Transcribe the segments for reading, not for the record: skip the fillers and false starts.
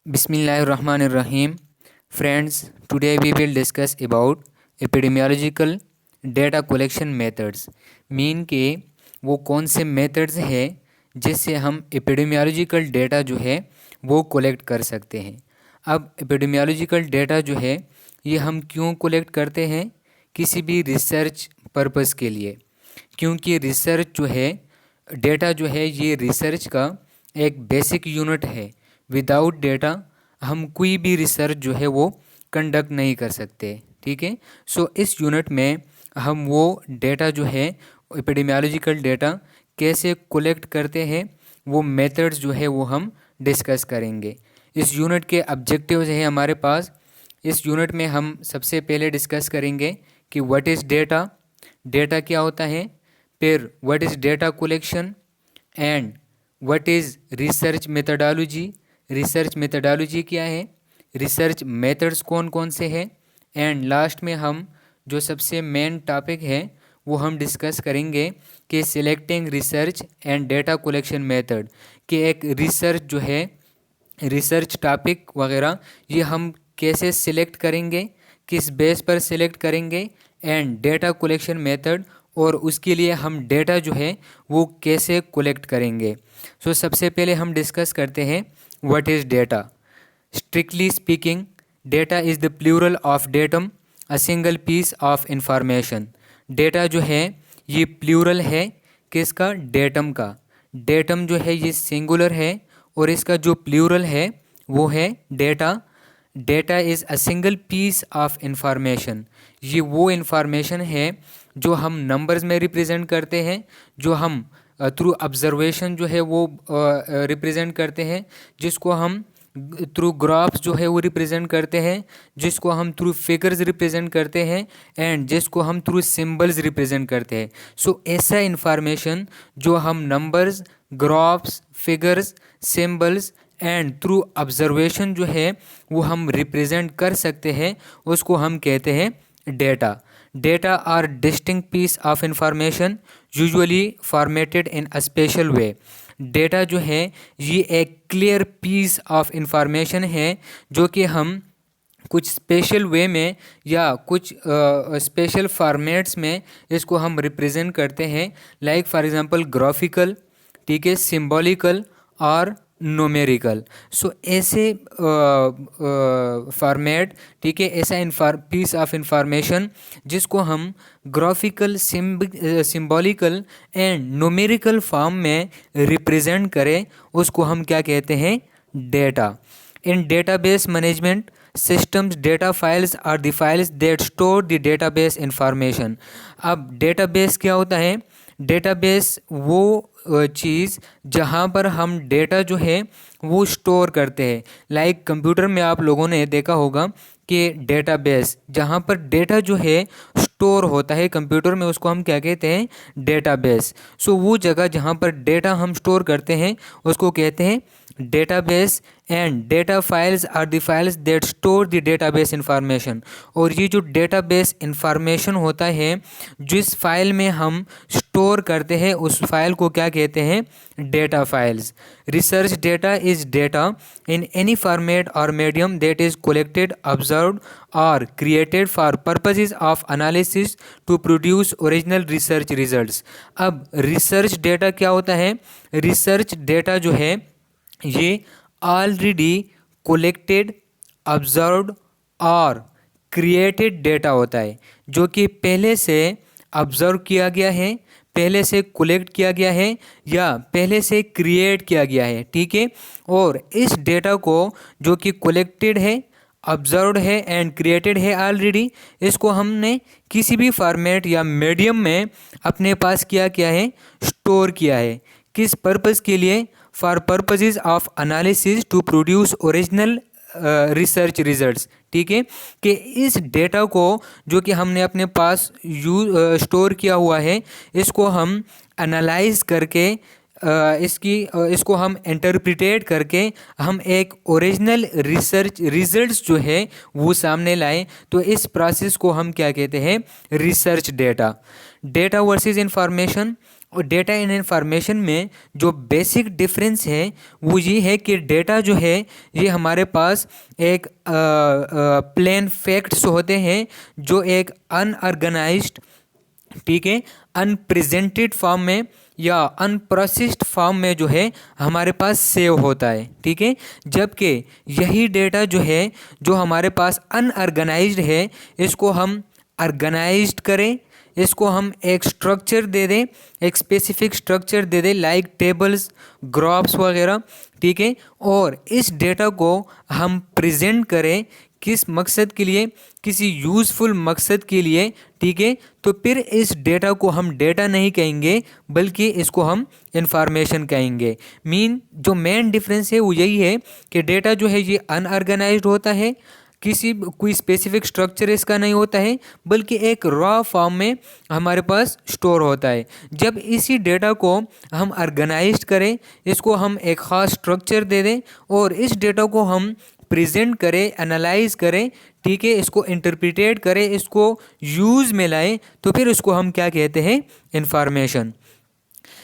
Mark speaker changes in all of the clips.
Speaker 1: Bismillahirrahmanirrahim. Friends, today we will discuss about epidemiological data collection methods. Mean के वो कौन से मेथड्स हैं जिससे हम एपिडेमियोलॉजिकल डेटा जो है वो कलेक्ट कर सकते हैं। अब एपिडेमियोलॉजिकल डेटा जो है ये हम क्यों कलेक्ट करते हैं? किसी भी रिसर्च पर्पस के लिए, क्योंकि रिसर्च जो है डेटा जो है ये रिसर्च का एक बेसिक यूनिट है। विदाउट डेटा हम कोई भी रिसर्च जो है वो कंडक्ट नहीं कर सकते। ठीक है, सो इस यूनिट में हम वो डेटा जो है एपिडेमियोलॉजिकल डेटा कैसे कलेक्ट करते हैं वो मेथड्स जो है वो हम डिस्कस करेंगे। इस यूनिट के ऑब्जेक्टिव्स हैं हमारे पास। इस यूनिट में हम सबसे पहले डिस्कस करेंगे कि व्हाट इज़ डेटा, डेटा क्या होता है, फिर what is data collection and what is research methodology, research methodology क्या है, रिसर्च मेथड्स कौन कौन से हैं, एंड लास्ट में हम जो सबसे मेन टॉपिक है वो हम डिस्कस करेंगे कि selecting research and data collection method, कि एक रिसर्च जो है रिसर्च टॉपिक वगैरह ये हम कैसे सिलेक्ट करेंगे, किस बेस पर सिलेक्ट करेंगे, एंड डेटा कलेक्शन मेथड और उसके लिए हम डेटा जो है वो कैसे कलेक्ट करेंगे। सो सबसे पहले हम डिस्कस करते हैं what is data. Strictly speaking, data is the plural of datum, a single piece of information. Data जो है ये प्लूरल है किसका? डेटम का। डेटम जो है ये सिंगुलर है और इसका जो प्लूरल है वो है data. Data is a single piece of information, ये वो इंफॉर्मेशन है जो हम नंबर्स में रिप्रेजेंट करते हैं, जो हम थ्रू ऑब्जर्वेशन जो है वो रिप्रेजेंट करते हैं, जिसको हम थ्रू ग्राफ्स जो है वो रिप्रेजेंट करते हैं, जिसको हम थ्रू फिगर्स रिप्रेजेंट करते हैं, एंड जिसको हम थ्रू सिंबल्स रिप्रेजेंट करते हैं। सो ऐसा इंफॉर्मेशन जो हम numbers, graphs, figures, symbols and through observation जो है वो हम रिप्रेजेंट कर सकते हैं, उसको हम कहते हैं data. Data are distinct piece of information usually formatted in a special way. Data जो है ये एक क्लियर पीस ऑफ इंफॉर्मेशन है जो कि हम कुछ स्पेशल वे में या कुछ स्पेशल फॉर्मेट्स में इसको हम रिप्रेजेंट करते हैं। लाइक फॉर एग्जांपल ग्राफिकल, ठीक है, सिंबॉलिकल और न्यूमेरिकल। सो ऐसे फॉर्मेट, ठीक है, ऐसा पीस ऑफ इंफॉर्मेशन जिसको हम graphical, symbolical and numerical form में रिप्रेजेंट करें, उसको हम क्या कहते हैं? Data. In database management systems, data files are the files that store the database information। अब डेटाबेस क्या होता है? डेटाबेस वो चीज़ जहाँ पर हम डेटा जो है वो स्टोर करते हैं। लाइक कंप्यूटर में आप लोगों ने देखा होगा कि डेटाबेस जहाँ पर डेटा जो है स्टोर होता है कंप्यूटर में, उसको हम क्या कहते हैं? डेटाबेस। सो वो जगह जहाँ पर डेटा हम स्टोर करते हैं उसको कहते हैं database. And data files are the files that store the database information. और ये जो डेटाबेस इंफॉर्मेशन होता है जिस फाइल में हम स्टोर करते हैं उस फाइल को क्या कहते हैं? Data files. Research data is data in any format और medium that is collected, observed और created for purposes of analysis to produce original research results. अब रिसर्च डेटा क्या होता है? रिसर्च डेटा जो है ये ऑलरेडी कलेक्टेड, ऑब्जर्व्ड और क्रिएटेड डेटा होता है, जो कि पहले से ऑब्जर्व किया गया है, पहले से कलेक्ट किया गया है या पहले से क्रिएट किया गया है। ठीक है, और इस डेटा को जो कि कलेक्टेड है, ऑब्जर्व्ड है एंड क्रिएटेड है ऑलरेडी, इसको हमने किसी भी फॉर्मेट या मीडियम में अपने पास किया है? स्टोर किया है। किस पर्पज़ के लिए? For purposes of analysis to produce original research results. ठीक है, कि इस डेटा को जो कि हमने अपने पास स्टोर किया हुआ है इसको हम एनालाइज करके इसको हम इंटरप्रिटेट करके हम एक ओरिजिनल रिसर्च रिजल्ट्स जो है वो सामने लाएं, तो इस प्रोसेस को हम क्या कहते हैं? Research data. Data versus information. और डेटा एंड इंफॉर्मेशन में जो बेसिक डिफरेंस है वो ये है कि डेटा जो है ये हमारे पास एक प्लेन फैक्ट्स होते हैं जो एक अनऑर्गेनाइज्ड, ठीक है, अनप्रेजेंटेड फॉर्म में या अनप्रोसेस्ड फॉर्म में जो है हमारे पास सेव होता है, ठीक है। जबकि यही डेटा जो है जो हमारे पास अनऑर्गेनाइज्ड है, इसको हम ऑर्गेनाइज्ड करें, इसको हम एक स्ट्रक्चर दे दें, एक स्पेसिफिक स्ट्रक्चर दे दें लाइक टेबल्स, ग्राफ्स वगैरह, ठीक है। और इस डेटा को हम प्रेजेंट करें किस मकसद के लिए, किसी यूज़फुल मकसद के लिए, ठीक है। तो फिर इस डेटा को हम डेटा नहीं कहेंगे बल्कि इसको हम इंफॉर्मेशन कहेंगे। जो मेन डिफरेंस है वो यही है कि डेटा जो है ये अनऑर्गेनाइज्ड होता है, कोई स्पेसिफिक स्ट्रक्चर इसका नहीं होता है, बल्कि एक रॉ फॉर्म में हमारे पास स्टोर होता है। जब इसी डेटा को हम ऑर्गेनाइज्ड करें, इसको हम एक ख़ास स्ट्रक्चर दे दें और इस डेटा को हम प्रेजेंट करें, एनालाइज करें, ठीक है, इसको इंटरप्रिटेट करें, इसको यूज़ में लाएं, तो फिर उसको हम क्या कहते हैं, इंफॉर्मेशन।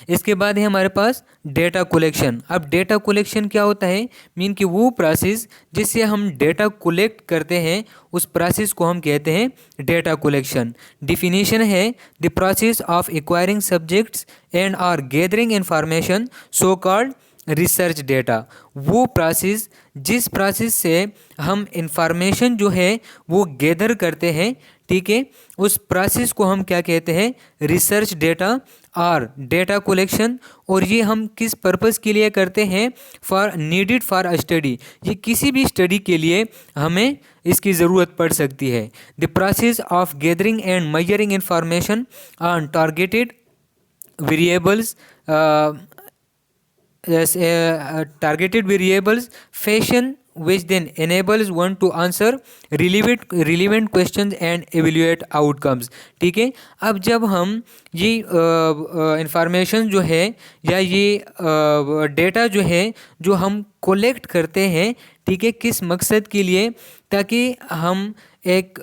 Speaker 1: इसके बाद है हमारे पास डेटा कलेक्शन। अब डेटा कलेक्शन क्या होता है, कि वो प्रोसेस जिससे हम डेटा कलेक्ट करते हैं उस प्रोसेस को हम कहते हैं डेटा कलेक्शन। डिफिनीशन है the process of acquiring subjects and or gathering information, so called research data. वो प्रोसेस जिस प्रोसेस से हम इंफॉर्मेशन जो है वो गैदर करते हैं, ठीक है, उस प्रोसेस को हम क्या कहते हैं, रिसर्च डेटा और डेटा कलेक्शन। और ये हम किस पर्पस के लिए करते हैं, नीडेड फॉर अ स्टडी, ये किसी भी स्टडी के लिए हमें इसकी ज़रूरत पड़ सकती है। The process of gathering and measuring information on targeted variables, targeted variables fashion which then enables one to answer relevant questions and evaluate outcomes, ठीक है। अब जब हम ये इंफॉर्मेशन जो है या ये डेटा जो है जो हम कलेक्ट करते हैं, ठीक है, किस मकसद के लिए, ताकि हम एक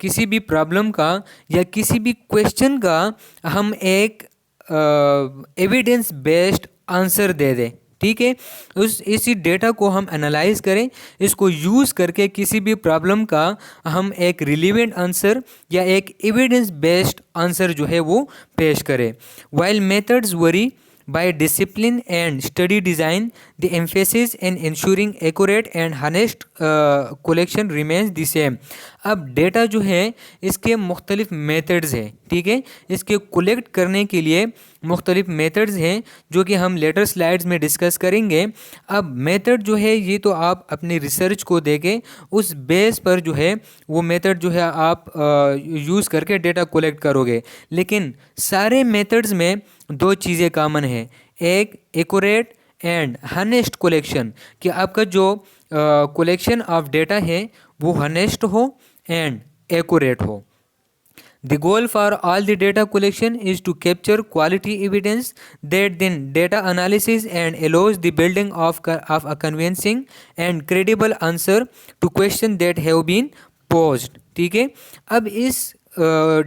Speaker 1: किसी भी प्रॉब्लम का या किसी भी क्वेश्चन का हम एक एविडेंस बेस्ड आंसर दे दें, ठीक है। इसी डेटा को हम एनालाइज करें, इसको यूज़ करके किसी भी प्रॉब्लम का हम एक रिलेवेंट आंसर या एक एविडेंस बेस्ड आंसर जो है वो पेश करें। While methods worry by discipline and study design, the emphasis in ensuring accurate and honest collection remains the same। अब डेटा जो है इसके मुख्तलिफ मेथड्स हैं, ठीक है, इसके कलेक्ट करने के लिए मुख्तलिफ मेथड्स हैं जो कि हम लेटर स्लाइड्स में डिस्कस करेंगे। अब मेथड जो है ये तो आप अपनी रिसर्च को देके उस बेस पर जो है वो मेथड जो है आप यूज़ करके डेटा कलेक्ट करोगे। लेकिन सारे मेथड्स में दो चीज़ें कॉमन है, एक एक्यूरेट एंड हनेस्ट कलेक्शन, कि आपका जो कलेक्शन ऑफ डेटा है वो हनेस्ट हो एंड एक्यूरेट हो। The goal for all the data collection is to capture quality evidence that then data analysis and allows the building of a convincing and credible answer to questions that have been posed, ठीक है। अब इस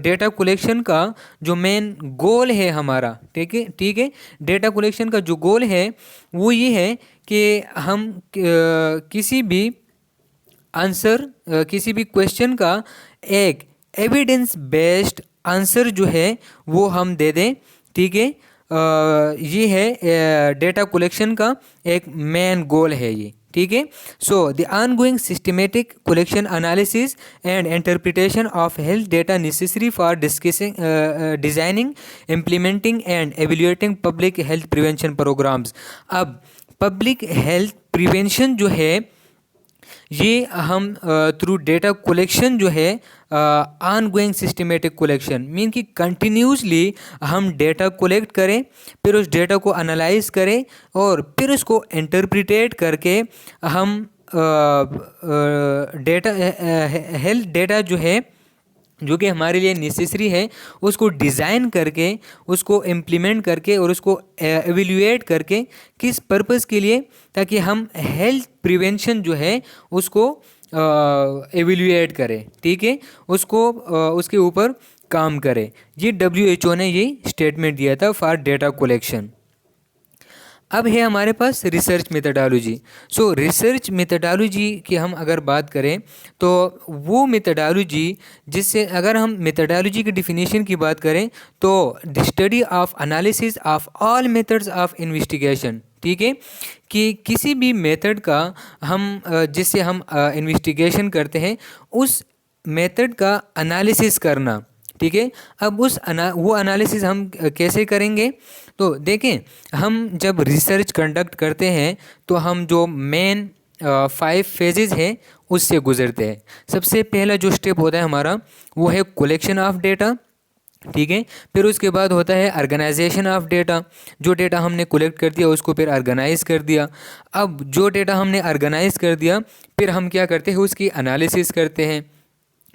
Speaker 1: data collection का जो main goal है हमारा, ठीक है, डेटा कलेक्शन का जो गोल है वो ये है कि हम किसी भी आंसर, किसी भी क्वेश्चन का एक एविडेंस बेस्ड आंसर जो है वो हम दे दें, ठीक है। ये है डेटा कलेक्शन का एक मेन गोल है ये, ठीक है। So the ongoing systematic collection analysis and interpretation of health data necessary for designing, implementing and evaluating public health prevention programs. अब पब्लिक हेल्थ प्रिवेंशन जो है ये हम थ्रू डेटा कलेक्शन जो है ऑन गोइंग सिस्टमेटिक कलेक्शन कि continuously हम data collect करें, फिर उस डेटा को एनालाइज करें और फिर उसको इंटरप्रिटेट करके हम डेटा हेल्थ डेटा जो है जो कि हमारे लिए नेसेसरी है उसको डिज़ाइन करके, उसको इम्प्लीमेंट करके और उसको एवेल्युएट करके किस पर्पस के लिए, ताकि हम हेल्थ प्रिवेंशन जो है उसको एवेल्युएट करें, ठीक है, उसको उसके ऊपर काम करे। ये WHO ने ये स्टेटमेंट दिया था फॉर डेटा कलेक्शन। अब है हमारे पास research methodology. So research methodology की हम अगर बात करें तो वो मेथडोलॉजी जिससे, अगर हम मेथडोलॉजी की डिफिनीशन की बात करें तो the study of analysis of all methods of investigation, ठीक है, कि किसी भी मेथड का हम जिससे हम इन्वेस्टिगेशन करते हैं उस मेथड का एनालिसिस करना, ठीक है। अब वो एनालिसिस हम कैसे करेंगे, तो देखें, हम जब रिसर्च कंडक्ट करते हैं तो हम जो मेन 5 फेजेस हैं उससे गुजरते हैं। सबसे पहला जो स्टेप होता है हमारा वो है कलेक्शन ऑफ डेटा, ठीक है। फिर उसके बाद होता है ऑर्गेनाइजेशन ऑफ डेटा। जो डेटा हमने कलेक्ट कर दिया उसको फिर ऑर्गेनाइज कर दिया। अब जो डेटा हमने ऑर्गेनाइज कर दिया फिर हम क्या करते हैं, उसकी एनालिसिस करते हैं,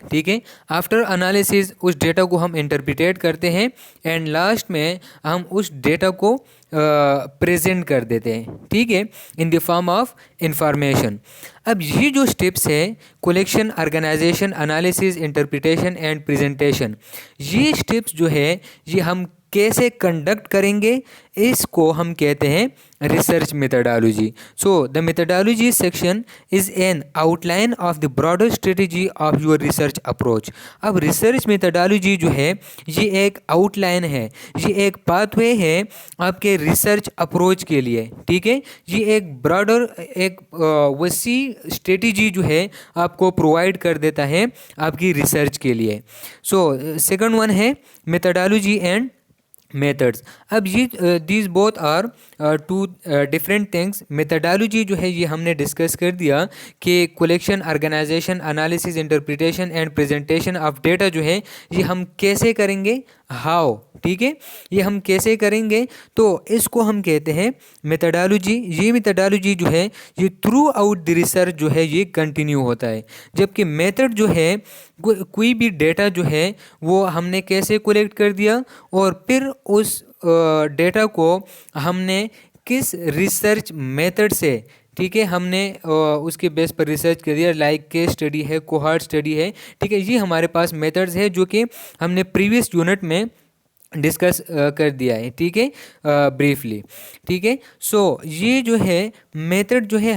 Speaker 1: ठीक है। आफ्टर एनालिसिस उस डेटा को हम इंटरप्रिटेट करते हैं एंड लास्ट में हम उस डेटा को प्रेजेंट कर देते हैं, ठीक है, in the form of information. अब ये जो स्टेप्स है, collection, organization, analysis, interpretation and presentation, ये स्टेप्स जो है ये हम कैसे कंडक्ट करेंगे, इसको हम कहते हैं research methodology. So the methodology section is an outline of the broader strategy of your research approach. अब रिसर्च मेथडोलॉजी जो है ये एक आउटलाइन है, ये एक पाथवे है आपके रिसर्च अप्रोच के लिए, ठीक है। ये एक ब्रॉडर, एक वसी स्ट्रेटजी जो है आपको प्रोवाइड कर देता है आपकी रिसर्च के लिए। सो सेकंड वन है मेथडोलॉजी एंड मेथड्स। अब ये these both are two different things. Methodology जो है ये हमने डिस्कस कर दिया कि collection, organization, analysis, interpretation and presentation of data जो है ये हम कैसे करेंगे, हाउ, ठीक है, ये हम कैसे करेंगे, तो इसको हम कहते हैं मेथडोलॉजी। ये मेथडोलॉजी जो है ये थ्रू आउट द रिसर्च जो है ये कंटिन्यू होता है। जबकि मेथड जो है कोई भी डेटा जो है वो हमने कैसे कलेक्ट कर दिया और फिर उस डेटा को हमने किस रिसर्च मेथड से, ठीक है, हमने उसके बेस पर रिसर्च कर दिया, लाइक केस स्टडी है, कोहॉर्ट स्टडी है, ठीक है। ये हमारे पास मेथड्स है जो कि हमने प्रीवियस यूनिट में डिस्कस कर दिया है, ठीक है, ब्रीफली, ठीक है। सो ये जो है मेथड जो है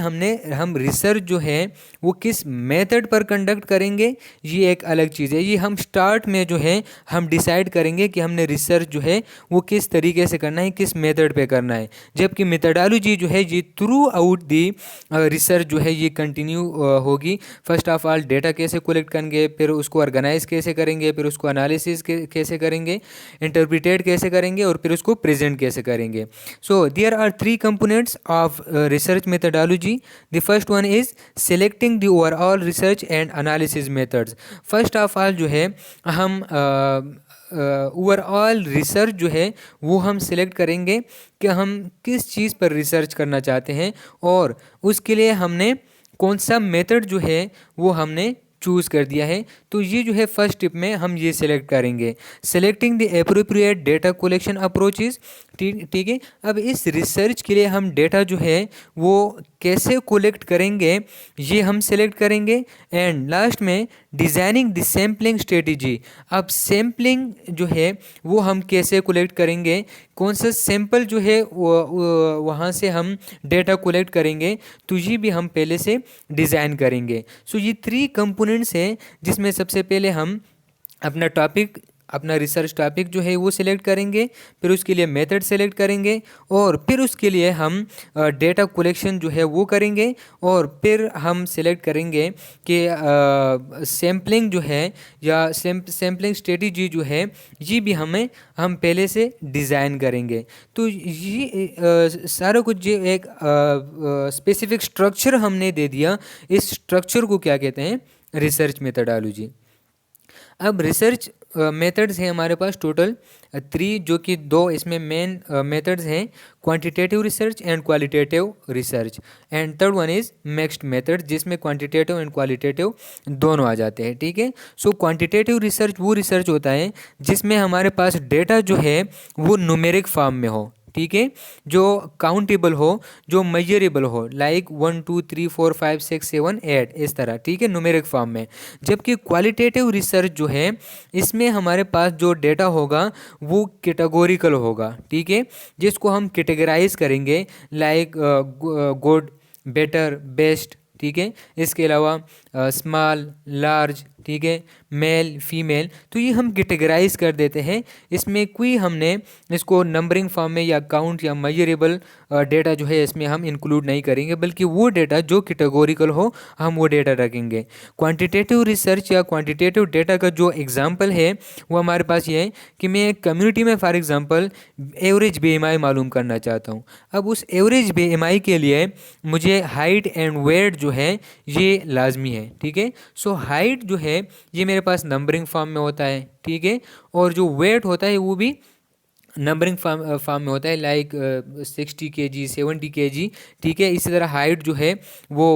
Speaker 1: हम रिसर्च जो है वो किस मेथड पर कंडक्ट करेंगे ये एक अलग चीज़ है। ये हम स्टार्ट में जो है हम डिसाइड करेंगे कि हमने रिसर्च जो है वो किस तरीके से करना है, किस मेथड पे करना है। जबकि मेथडोलॉजी जो है ये थ्रू आउट दी रिसर्च जो है ये कंटिन्यू होगी। फर्स्ट ऑफ ऑल डेटा कैसे कलेक्ट करेंगे, फिर उसको ऑर्गेनाइज कैसे करेंगे, फिर उसको एनालिसिस कैसे करेंगे, इंटरप्रिटेट कैसे करेंगे और फिर उसको प्रेजेंट कैसे करेंगे। So there are 3 components of research methodology. The first one is selecting the overall research and analysis methods. First of all जो है हम ओवरऑल रिसर्च जो है वो हम सिलेक्ट करेंगे कि हम किस चीज़ पर रिसर्च करना चाहते हैं और उसके लिए हमने कौन सा मेथड जो है वो हमने चूज़ कर दिया है। तो ये जो है फर्स्ट स्टेप में हम ये सिलेक्ट करेंगे, selecting the appropriate data collection approaches, ठीक है। अब इस रिसर्च के लिए हम डेटा जो है वो कैसे कलेक्ट करेंगे ये हम सेलेक्ट करेंगे। एंड लास्ट में डिज़ाइनिंग द सैम्पलिंग स्ट्रेटजी। अब सैम्पलिंग जो है वो हम कैसे कलेक्ट करेंगे, कौन सा सैंपल जो है वहाँ से हम डेटा कलेक्ट करेंगे, तो ये भी हम पहले से डिज़ाइन करेंगे। सो ये 3 कंपोनेंट्स हैं जिसमें सबसे पहले हम अपना रिसर्च टॉपिक जो है वो सिलेक्ट करेंगे, फिर उसके लिए मेथड सेलेक्ट करेंगे और फिर उसके लिए हम डेटा कलेक्शन जो है वो करेंगे और फिर हम सिलेक्ट करेंगे कि सैम्पलिंग जो है या सैम्पलिंग स्ट्रेटजी जो है ये भी हम पहले से डिज़ाइन करेंगे। तो ये सारा कुछ जो एक स्पेसिफिक स्ट्रक्चर हमने दे दिया, इस स्ट्रक्चर को क्या कहते हैं, रिसर्च मेथडोलॉजी। अब रिसर्च मेथड्स हैं हमारे पास टोटल 3, जो कि 2 इसमें मेन मेथड्स हैं, quantitative research and qualitative research. And third one is mixed method जिसमें क्वांटिटेटिव एंड क्वालिटेटिव दोनों आ जाते हैं, ठीक है। सो क्वांटिटेटिव रिसर्च वो रिसर्च होता है जिसमें हमारे पास डेटा जो है वो न्यूमेरिक फॉर्म में हो, ठीक है, जो काउंटेबल हो, जो मेजरेबल हो, लाइक 1 2 3 4 5 6 7 8 इस तरह, ठीक है, न्यूमेरिक फॉर्म में। जबकि क्वालिटेटिव रिसर्च जो है, इसमें हमारे पास जो डेटा होगा वो कैटेगोरिकल होगा, ठीक है, जिसको हम कैटेगराइज करेंगे, लाइक गुड, बेटर, बेस्ट, ठीक है, इसके अलावा स्मॉल, लार्ज, ठीक है, मेल, फीमेल, तो ये हम कैटेगराइज कर देते हैं। इसमें कोई हमने इसको नंबरिंग फॉर्म में या काउंट या मेजरेबल डेटा जो है इसमें हम इंक्लूड नहीं करेंगे, बल्कि वो डेटा जो कैटेगोरिकल हो हम वो डेटा रखेंगे। क्वांटिटेटिव रिसर्च या क्वांटिटेटिव डेटा का जो एग्जांपल है वो हमारे पास ये है कि मैं एक कम्युनिटी में फॉर एग्जांपल एवरेज बीएमआई मालूम करना चाहता हूँ। अब उस एवरेज बीएमआई के लिए मुझे हाइट एंड वेट जो है ये लाजमी है, ठीक है। सो हाइट जो है ये मेरे पास नंबरिंग फॉर्म में होता है, ठीक है, और जो वेट होता है वो भी नंबरिंग फॉर्म में होता है, लाइक 60 kg 70 kg, ठीक है। इसी तरह हाइट जो है वो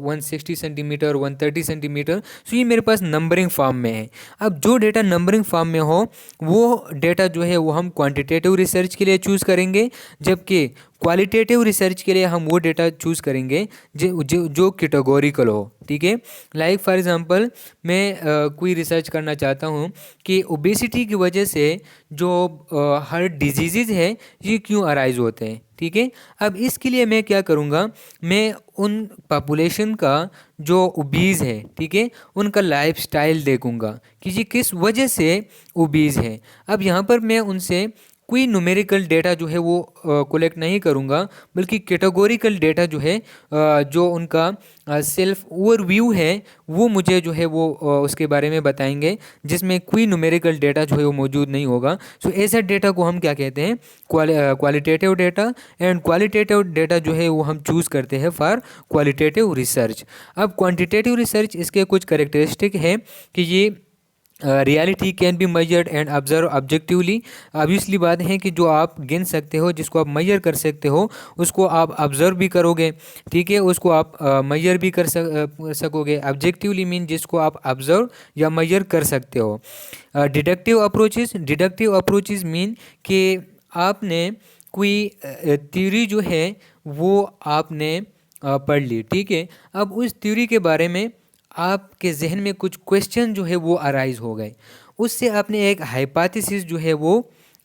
Speaker 1: 160 सेंटीमीटर 130 सेंटीमीटर, सो ये मेरे पास नंबरिंग फॉर्म में है। अब जो डेटा नंबरिंग फॉर्म में हो वो डेटा जो है वो हम क्वांटिटेटिव रिसर्च के लिए चूज़ करेंगे, जबकि क्वालिटेटिव रिसर्च के लिए हम वो डेटा चूज़ करेंगे जो कैटेगोरिकल हो, ठीक है। लाइक फॉर एग्जांपल मैं कोई रिसर्च करना चाहता हूँ कि ओबेसिटी की वजह से जो हर डिजीज़ है ये क्यों अराइज होते हैं, ठीक है। अब इसके लिए मैं क्या करूँगा, मैं उन पॉपुलेशन का जो ओबीज़ है, ठीक है, उनका लाइफस्टाइल देखूँगा कि ये किस वजह से ओबीज़ है। अब यहाँ पर मैं उनसे कोई न्यूमेरिकल डेटा जो है वो कलेक्ट नहीं करूँगा, बल्कि कैटेगोरिकल डेटा जो है जो उनका सेल्फ ओवरव्यू है वो मुझे जो है वो उसके बारे में बताएंगे, जिसमें कोई न्यूमेरिकल डेटा जो है वो मौजूद नहीं होगा। सो ऐसा डेटा को हम क्या कहते हैं, qualitative data. And qualitative data जो है वो हम चूज़ करते हैं फॉर क्वालिटेटिव रिसर्च। अब क्वांटिटेटिव रिसर्च इसके कुछ करेक्टरिस्टिक है कि ये reality can be measured and observe objectively. Obviously बात है कि जो आप गिन सकते हो, जिसको आप मेजर कर सकते हो, उसको आप ऑब्जर्व भी करोगे, ठीक है, उसको आप मेजर भी कर सकोगे। ऑब्जेक्टिवली मीन जिसको आप ऑब्जर्व या मेजर कर सकते हो। डिडक्टिव अप्रोचेस मीन कि आपने कोई थ्योरी जो है वो आपने पढ़ ली, ठीक है। अब उस थ्योरी के बारे में आपके जहन में कुछ क्वेश्चन जो है वो अराइज हो गए, उससे आपने एक हाइपोथेसिस जो है वो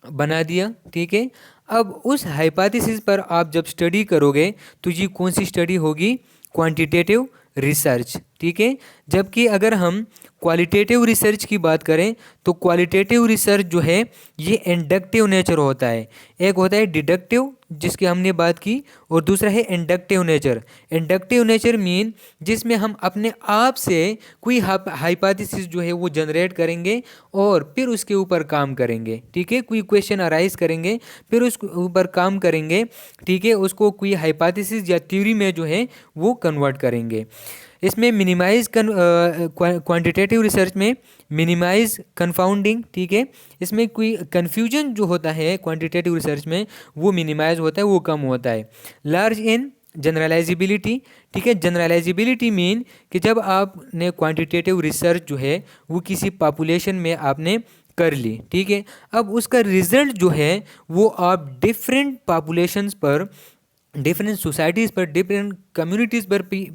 Speaker 1: बना दिया, ठीक है। अब उस हाइपोथेसिस पर आप जब स्टडी करोगे तो ये कौन सी स्टडी होगी, क्वांटिटेटिव रिसर्च, ठीक है। जबकि अगर हम क्वालिटेटिव रिसर्च की बात करें तो क्वालिटेटिव रिसर्च जो है ये इंडक्टिव नेचर होता है। एक होता है डिडक्टिव जिसकी हमने बात की, और दूसरा है inductive nature. Inductive nature mean जिसमें हम अपने आप से कोई हाइपोथेसिस जो है वो जनरेट करेंगे और फिर उसके ऊपर काम करेंगे, ठीक है। कोई क्वेश्चन अराइज करेंगे फिर उस ऊपर काम करेंगे, ठीक है, उसको कोई हाइपोथेसिस या थ्योरी में जो है वो कन्वर्ट करेंगे। इसमें मिनिमाइज क्वांटिटेटिव रिसर्च में मिनिमाइज कन्फाउंडिंग, ठीक है, इसमें कोई कन्फ्यूजन जो होता है क्वांटिटेटिव रिसर्च में वो मिनिमाइज होता है, वो कम होता है। लार्ज इन जनरलाइजिबिलिटी, ठीक है। जनरलाइजिबिलिटी मीन कि जब आपने क्वांटिटेटिव रिसर्च जो है वो किसी पॉपुलेशन में आपने कर ली, ठीक है, अब उसका रिजल्ट जो है वो आप डिफरेंट पॉपुलेशंस पर, डिफरेंट सोसाइटीज़ पर, डिफरेंट कम्युनिटीज़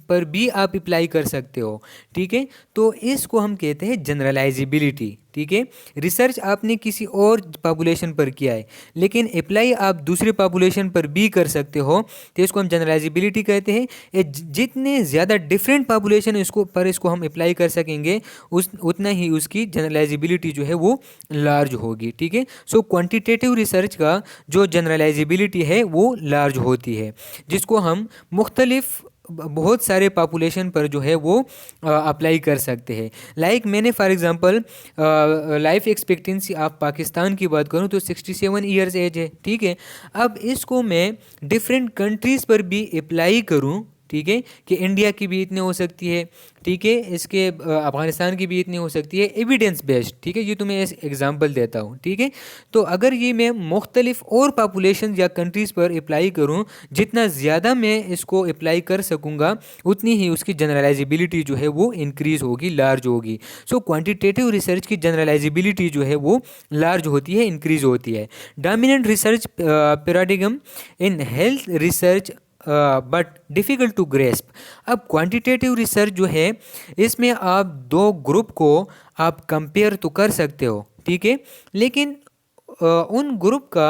Speaker 1: पर भी आप अप्लाई कर सकते हो, ठीक है। तो इसको हम कहते हैं जनरलाइजिबिलिटी, ठीक है। रिसर्च आपने किसी और पॉपुलेशन पर किया है लेकिन अप्लाई आप दूसरे पॉपुलेशन पर भी कर सकते हो, तो इसको हम जनरलाइजिबिलिटी कहते हैं। जितने ज़्यादा डिफरेंट पॉपुलेशन इसको हम अप्लाई कर सकेंगे उतना ही उसकी जनरलाइजिबिलिटी जो है वो लार्ज होगी, ठीक है। सो क्वांटिटेटिव रिसर्च का जो जनरलाइजिबिलिटी है वो लार्ज होती है, जिसको हम मुख्तलिफ बहुत सारे पॉपुलेशन पर जो है वो अप्लाई कर सकते हैं। लाइक मैंने for example life expectancy of Pakistan की बात करूं तो 67 ईयर्स एज है, ठीक है। अब इसको मैं डिफरेंट कंट्रीज़ पर भी अप्लाई करूं, ठीक है, कि इंडिया की भी इतनी हो सकती है, ठीक है, इसके अफगानिस्तान की भी इतनी हो सकती है, एविडेंस बेस्ड, ठीक है, ये तो मैं एग्जांपल देता हूँ, ठीक है। तो अगर ये मैं मुख्तलिफ और पॉपुलेशन या कंट्रीज़ पर अप्लाई करूँ, जितना ज़्यादा मैं इसको अप्लाई कर सकूँगा उतनी ही उसकी जनरलाइजेबिलिटी जो है वो इंक्रीज़ होगी, लार्ज होगी। सो क्वांटिटेटिव रिसर्च की जनरलाइजेबिलिटी जो है वो लार्ज होती है, इंक्रीज़ होती है। Dominant research paradigm in health research but difficult to grasp. अब क्वांटिटेटिव रिसर्च जो है, इसमें आप दो ग्रुप को आप कंपेयर तो कर सकते हो, ठीक है, लेकिन उन ग्रुप का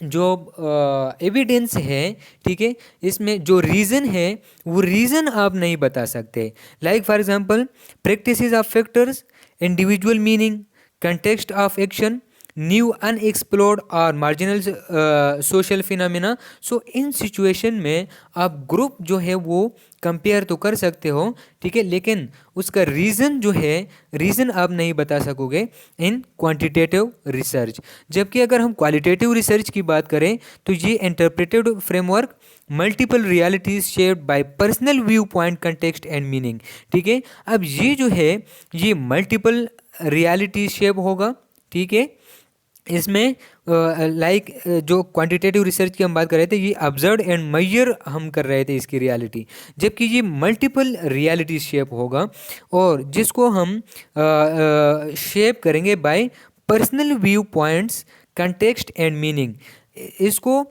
Speaker 1: जो एविडेंस है, ठीक है, इसमें जो रीज़न है वो रीज़न आप नहीं बता सकते। Like for example practices of factors, individual meaning, context of action, new unexplored और मार्जिनल सोशल फिनोमेना। सो इन सिचुएशन में आप ग्रुप जो है वो कंपेयर तो कर सकते हो, ठीक है, लेकिन उसका रीज़न जो है, रीज़न आप नहीं बता सकोगे इन क्वांटिटेटिव रिसर्च। जबकि अगर हम क्वालिटेटिव रिसर्च की बात करें तो ये interpretive framework, multiple realities shaped by personal view point, context and meaning, ठीक है। अब ये जो है ये मल्टीपल रियलिटी शेप होगा, ठीक है। इसमें लाइक जो क्वांटिटेटिव रिसर्च की हम बात कर रहे थे, ये ऑब्जर्व एंड मेजर हम कर रहे थे इसकी रियलिटी, जबकि ये मल्टीपल रियलिटी शेप होगा और जिसको हम शेप करेंगे bye personal view points, context and meaning. इसको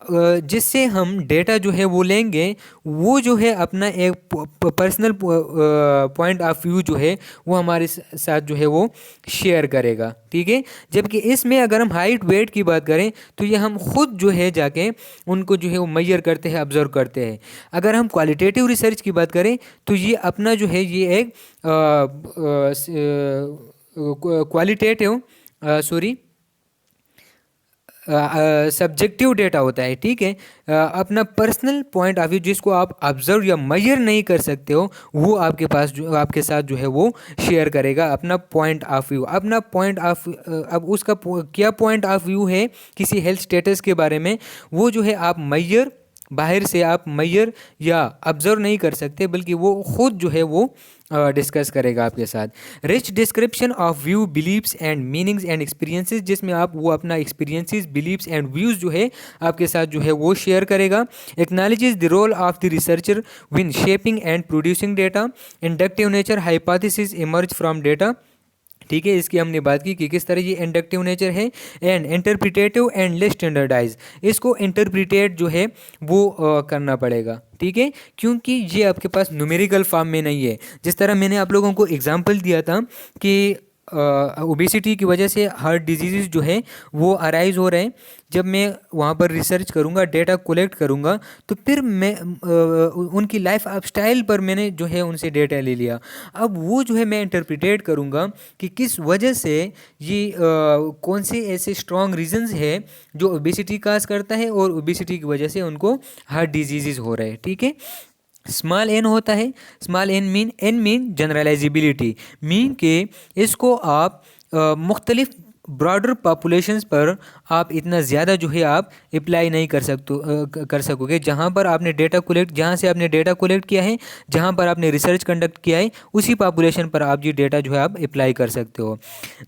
Speaker 1: जिससे हम डेटा जो है वो लेंगे, वो जो है अपना एक पर्सनल पॉइंट ऑफ व्यू जो है वो हमारे साथ जो है वो शेयर करेगा, ठीक है। जबकि इसमें अगर हम हाइट वेट की बात करें तो ये हम खुद जो है जाके उनको जो है वो मेजर करते हैं, ऑब्जर्व करते हैं। अगर हम क्वालिटेटिव रिसर्च की बात करें तो ये अपना जो है ये एक क्वालिटेटिव सब्जेक्टिव डेटा होता है, ठीक है। अपना पर्सनल पॉइंट ऑफ व्यू जिसको आप ऑब्जर्व या मेजर नहीं कर सकते हो, वो आपके पास जो आपके साथ जो है वो शेयर करेगा अपना पॉइंट ऑफ व्यू, अपना पॉइंट ऑफ। अब उसका क्या पॉइंट ऑफ व्यू है किसी हेल्थ स्टेटस के बारे में, वो जो है आप मेजर, बाहर से आप मेजर या ऑब्जर्व नहीं कर सकते, बल्कि वो खुद जो है वो डिस्कस करेगा आपके साथ। Rich description of view, beliefs and meanings and experiences, जिसमें आप वो अपना एक्सपीरियंसेस, बिलीव्स एंड व्यूज़ जो है आपके साथ जो है वो शेयर करेगा। Acknowledges the role of the researcher in shaping and producing data. Inductive nature, hypothesis emerge from data, ठीक है, इसकी हमने बात की कि किस तरह ये इंडक्टिव नेचर है। And interpretative and less standardize, इसको इंटरप्रिटेट जो है वो करना पड़ेगा, ठीक है, क्योंकि ये आपके पास न्यूमेरिकल फॉर्म में नहीं है। जिस तरह मैंने आप लोगों को एग्जांपल दिया था कि ओबेसिटी की वजह से हार्ट डिजीज़ जो है वो अराइज हो रहे हैं, जब मैं वहाँ पर रिसर्च करूँगा, डेटा कलेक्ट करूँगा, तो फिर मैं उनकी लाइफ स्टाइल पर मैंने जो है उनसे डेटा ले लिया। अब वो जो है मैं इंटरप्रिटेट करूँगा कि किस वजह से ये कौन से ऐसे स्ट्रॉन्ग रीजंस है जो ओबेसिटी काज करता है और ओबेसिटी की वजह से उनको हार्ट डिजीज़ हो रहे हैं, ठीक है। स्मॉल एन होता है, small n mean generalizability, mean के इसको आप मुख्तलिफ ब्रॉडर पॉपुलेशंस पर आप इतना ज़्यादा जो है आप अप्लाई नहीं कर सकोगे। जहाँ पर आपने डेटा कलेक्ट, जहाँ से आपने डेटा कलेक्ट किया है, जहाँ पर आपने रिसर्च कंडक्ट किया है, उसी पॉपुलेशन पर आप ये डेटा जो है आप अप्लाई कर सकते हो।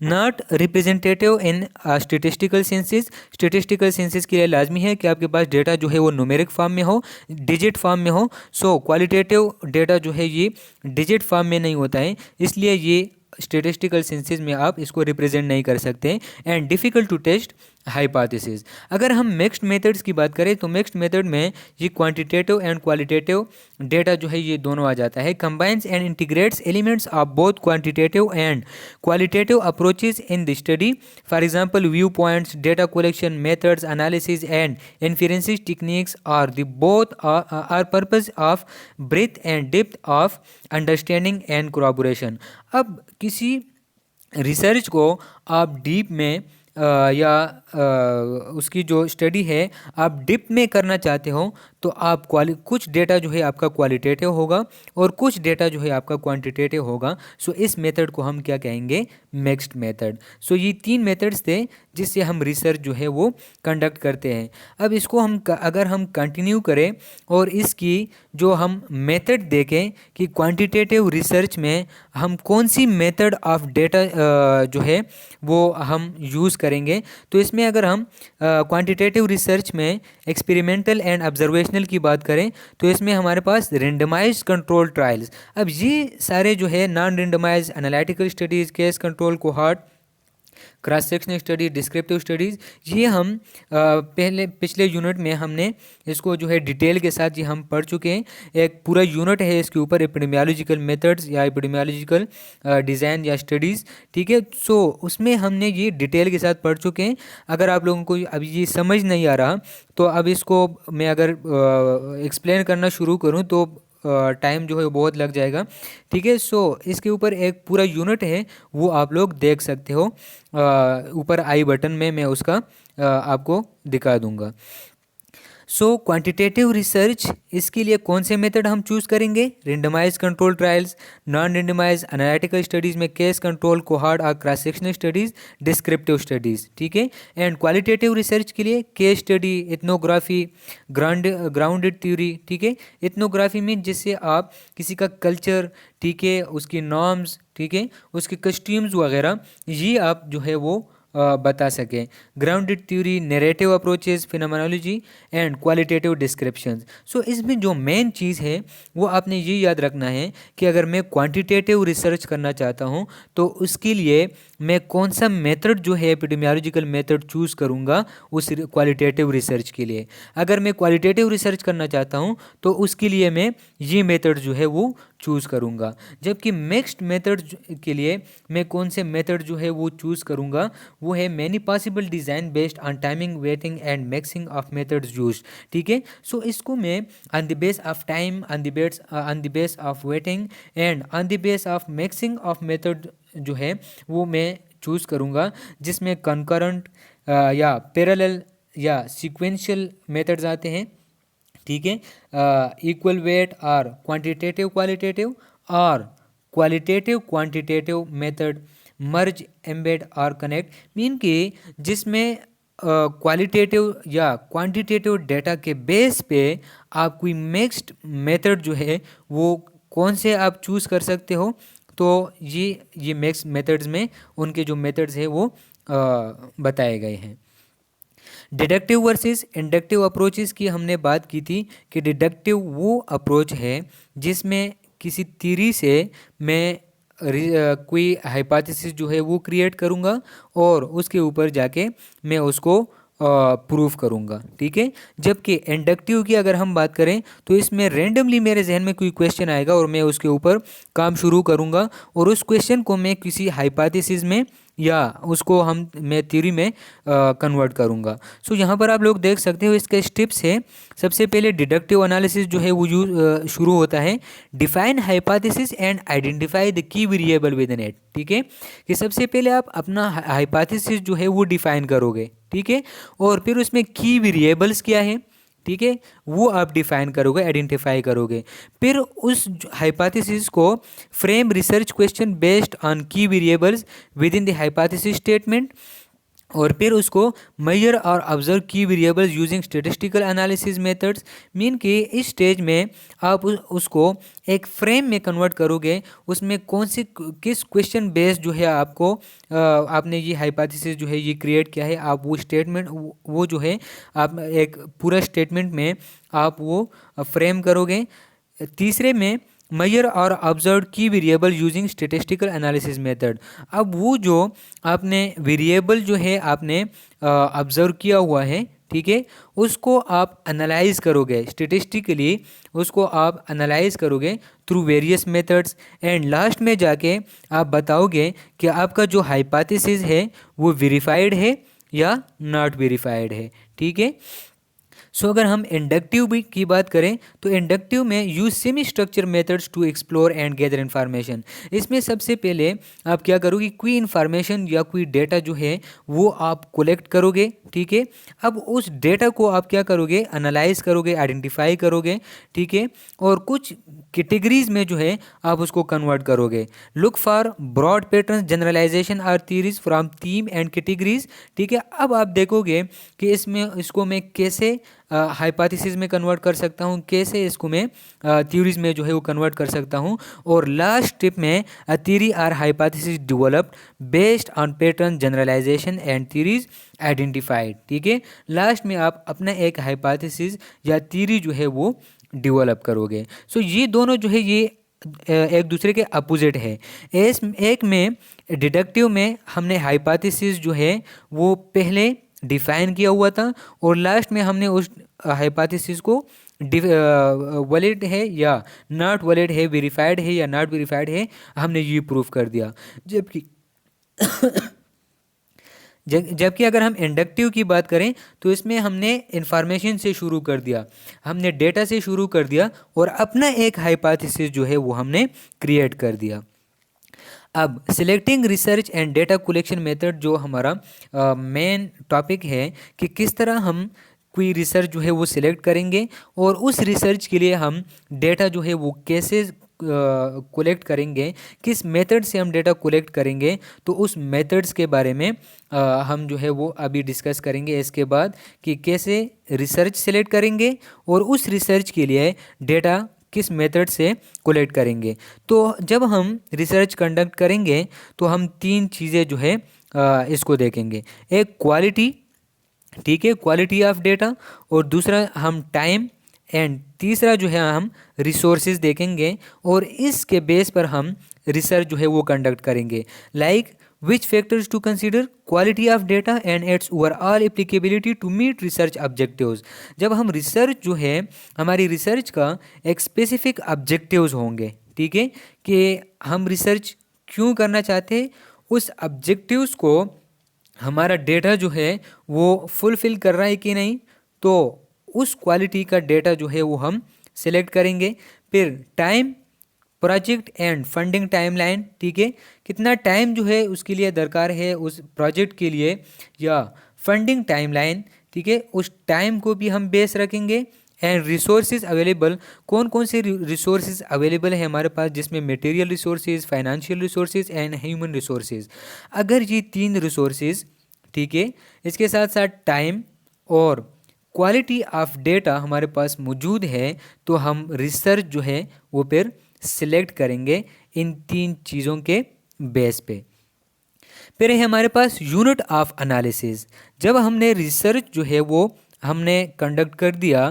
Speaker 1: Not representative in statistical senses, statistical senses के लिए लाजमी है कि आपके पास डेटा जो है वो न्यूमेरिक फॉर्म में हो, डिजिट फॉर्म में हो। सो क्वालिटेटिव डेटा जो है ये डिजिट फॉर्म में नहीं होता है, इसलिए ये स्टेटिस्टिकल सेंसेस में आप इसको रिप्रेजेंट नहीं कर सकते। And difficult to test hypothesis. अगर हम मिक्स्ड मेथड्स की बात करें तो मिक्स्ड मेथड में ये क्वांटिटेटिव एंड क्वालिटेटिव डेटा जो है ये दोनों आ जाता है। Combines and integrates elements of both quantitative and qualitative approaches in the study. For example viewpoints, data collection methods, analysis and inferences techniques are the both are purpose of breadth and depth of understanding and collaboration. अब किसी research को आप deep में या उसकी जो study है आप डिप में करना चाहते हो, तो आप कुछ डेटा जो है आपका क्वालिटेटिव होगा और कुछ डेटा जो है आपका क्वांटिटेटिव होगा। सो इस मेथड को हम क्या कहेंगे, मिक्स्ड मेथड। सो ये 3 मेथड्स थे जिससे हम रिसर्च जो है वो कंडक्ट करते हैं। अब इसको हम अगर हम कंटिन्यू करें और इसकी जो हम मेथड देखें कि क्वांटिटेटिव रिसर्च में हम कौन सी मेथड ऑफ डेटा जो है वो हम यूज़ करेंगे, तो इसमें अगर हम क्वांटिटेटिव रिसर्च में एक्सपेरिमेंटल एंड ऑब्जर्वेशनल की बात करें तो इसमें हमारे पास रेंडमाइज्ड कंट्रोल ट्रायल्स। अब ये सारे जो है non randomised analytical studies, case control cohort, cross sectional study, descriptive studies, ये हम पिछले यूनिट में हमने इसको जो है डिटेल के साथ ये हम पढ़ चुके हैं। एक पूरा यूनिट है इसके ऊपर, एपिडेमियोलॉजिकल मेथड्स या एपिडेमियोलॉजिकल डिज़ाइन या स्टडीज़, ठीक है। सो उसमें हमने ये डिटेल के साथ पढ़ चुके हैं। अगर आप लोगों को अभी ये समझ नहीं आ रहा तो अब इसको मैं अगर एक्सप्लेन करना शुरू करूँ तो टाइम जो है बहुत लग जाएगा, ठीक है। सो इसके ऊपर एक पूरा यूनिट है, वो आप लोग देख सकते हो। ऊपर आई बटन में मैं उसका आपको दिखा दूंगा। सो क्वांटिटेटिव रिसर्च, इसके लिए कौन से मेथड हम चूज़ करेंगे, randomise control trials, non randomise analytical studies में केस कंट्रोल कोहॉर्ट और cross sectional studies, descriptive studies, ठीक है। एंड क्वालिटेटिव रिसर्च के लिए case study, ethnography, grounded theory, ठीक है। इथनोग्राफी में जिससे आप किसी का कल्चर, ठीक है, उसकी नॉर्म्स, ठीक है, उसके कस्ट्यूम्स वगैरह ये आप जो है वो बता सकें। Grounded theory, narrative approaches, phenomenology and qualitative descriptions. So इसमें जो मेन चीज़ है वो आपने ये याद रखना है कि अगर मैं क्वांटिटेटिव रिसर्च करना चाहता हूँ तो उसके लिए मैं कौन सा मेथड जो है एपिडेमियोलॉजिकल मेथड चूज़ करूँगा उस क्वालिटेटिव रिसर्च के लिए। अगर मैं क्वालिटेटिव रिसर्च करना चाहता हूँ तो उसके लिए मैं ये मेथड जो है वो चूज़ करूँगा। जबकि मिक्स्ड मेथड के लिए मैं कौन से मेथड जो है वो चूज़ करूँगा, वो है many possible design based on timing, waiting and mixing of methods use, ठीक है। सो इसको मैं on the base of time, on the base of waiting and on the base of mixing of method जो है वो मैं चूज़ करूँगा, जिसमें कंकरेंट या पैरेलल या सीक्वेंशियल मेथड्स आते हैं, ठीक है। इक्वल वेट और क्वांटिटेटिव क्वालिटेटिव और क्वालिटेटिव क्वांटिटेटिव मेथड, मर्ज, एम्बेड और कनेक्ट, मीन कि जिसमें क्वालिटेटिव या क्वांटिटेटिव डेटा के बेस पे आप कोई मिक्स्ड मेथड जो है वो कौन से आप चूज़ कर सकते हो। तो ये मिक्स मेथड्स में उनके जो मेथड्स है वो बताए गए हैं। डिडक्टिव वर्सेस इंडक्टिव अप्रोचेस की हमने बात की थी कि डिडक्टिव वो अप्रोच है जिसमें किसी थ्योरी से मैं कोई हाइपोथेसिस जो है वो क्रिएट करूँगा और उसके ऊपर जाके मैं उसको प्रूफ करूँगा, ठीक है। जबकि इंडक्टिव की अगर हम बात करें तो इसमें रेंडमली मेरे जहन में कोई क्वेश्चन आएगा और मैं उसके ऊपर काम शुरू करूँगा और उस क्वेश्चन को मैं किसी हाइपोथेसिस में या उसको मैं थ्योरी में कन्वर्ट करूँगा। सो यहाँ पर आप लोग देख सकते हो इसके स्टेप्स है। सबसे पहले डिडक्टिव एनालिसिस जो है वो शुरू होता है, define hypothesis and identify the key variable with in it, ठीक है। कि सबसे पहले आप अपना हाइपोथेसिस जो है वो डिफाइन करोगे, ठीक है, और फिर उसमें की वेरिएबल्स क्या है, ठीक है, वो आप डिफाइन करोगे, आइडेंटिफाई करोगे। फिर उस हाइपोथेसिस को frame research question based on key variables within the hypothesis statement, और फिर उसको मेजर और observe key variables using statistical analysis methods, mean कि इस स्टेज में आप उसको एक फ्रेम में कन्वर्ट करोगे, उसमें किस क्वेश्चन बेस्ड जो है आपको आपने ये हाइपोथेसिस जो है ये क्रिएट किया है, आप वो स्टेटमेंट वो जो है आप एक पूरा स्टेटमेंट में आप वो फ्रेम करोगे। तीसरे में मेजर और ऑब्जर्व की variable using statistical analysis method. अब वो जो आपने वेरिएबल जो है आपने ऑब्जर्व किया हुआ है, ठीक है, उसको आप एनालाइज करोगे स्टैटिस्टिकली, उसको आप एनालाइज करोगे through various methods and last में जाके आप बताओगे कि आपका जो हाइपोथेसिस है वो वेरीफाइड है या नॉट वेरीफाइड है, ठीक है। सो अगर हम इंडक्टिव भी की बात करें तो इंडक्टिव में use semi structure methods to explore and gather information. इसमें सबसे पहले आप क्या करोगे, कोई इन्फॉर्मेशन या कोई डेटा जो है वो आप कलेक्ट करोगे, ठीक है। अब उस डेटा को आप क्या करोगे, एनालाइज करोगे, आइडेंटिफाई करोगे, ठीक है, और कुछ कैटेगरीज में जो है आप उसको कन्वर्ट करोगे। Look for broad pattern generalization or theories from theme and categories, ठीक है। अब आप देखोगे कि इसको मैं कैसे हाइपोथेसिस में कन्वर्ट कर सकता हूँ, कैसे इसको मैं थ्योरीज में जो है वो कन्वर्ट कर सकता हूँ। और लास्ट स्टेप में a theory or hypothesis developed based on pattern generalization and theories identified, ठीक है। लास्ट में आप अपना एक हाइपोथेसिस या थ्योरी जो है वो डेवलप करोगे। सो ये दोनों जो है ये एक दूसरे के अपोजिट है। एक में डिडक्टिव में हमने हाइपोथेसिस जो है वो पहले डिफाइन किया हुआ था और लास्ट में हमने उस हाइपोथेसिस को वैलिड है या नॉट वैलिड है, वेरीफाइड है या नॉट वेरीफाइड है, हमने ये प्रूफ कर दिया। जबकि जबकि अगर हम इंडक्टिव की बात करें तो इसमें हमने इंफॉर्मेशन से शुरू कर दिया, हमने डेटा से शुरू कर दिया और अपना एक हाइपोथेसिस जो है वो हमने क्रिएट कर दिया। अब selecting research and data collection method जो हमारा मेन टॉपिक है कि किस तरह हम कोई रिसर्च जो है वो सिलेक्ट करेंगे और उस रिसर्च के लिए हम डेटा जो है वो कैसे कलेक्ट करेंगे, किस मेथड से हम डेटा कलेक्ट करेंगे, तो उस मेथड्स के बारे में हम जो है वो अभी डिस्कस करेंगे। इसके बाद कि कैसे रिसर्च सिलेक्ट करेंगे और उस रिसर्च के लिए डेटा किस मेथड से कलेक्ट करेंगे। तो जब हम रिसर्च कंडक्ट करेंगे तो हम तीन चीज़ें जो है इसको देखेंगे। एक क्वालिटी, ठीक है, क्वालिटी ऑफ डेटा, और दूसरा हम टाइम, एंड तीसरा जो है हम रिसोर्सेज देखेंगे और इसके बेस पर हम रिसर्च जो है वो कंडक्ट करेंगे। Like which factors to consider, quality of data and its overall applicability to meet research objectives। जब हम रिसर्च जो है हमारी रिसर्च का एक स्पेसिफिक ऑब्जेक्टिव्स होंगे, ठीक है, कि हम रिसर्च क्यों करना चाहते हैं, उस ऑब्जेक्टिव्स को हमारा डेटा जो है वो फुलफिल कर रहा है कि नहीं, तो उस क्वालिटी का डेटा जो है वो हम सिलेक्ट करेंगे। फिर time, project and funding timeline, ठीक है, कितना टाइम जो है उसके लिए दरकार है उस प्रोजेक्ट के लिए, या फंडिंग टाइमलाइन, ठीक है, उस टाइम को भी हम बेस रखेंगे। एंड रिसोर्सेज अवेलेबल, कौन कौन से रिसोर्सेज अवेलेबल है हमारे पास, जिसमें material resources, financial resources and human resources. अगर ये तीन रिसोर्सेज, ठीक है, इसके साथ साथ टाइम और क्वालिटी ऑफ डेटा हमारे पास मौजूद है, तो हम रिसर्च जो है वो फिर सिलेक्ट करेंगे इन तीन चीज़ों के बेस पे। फिर है हमारे पास यूनिट ऑफ एनालिसिस। जब हमने रिसर्च जो है वो हमने कंडक्ट कर दिया,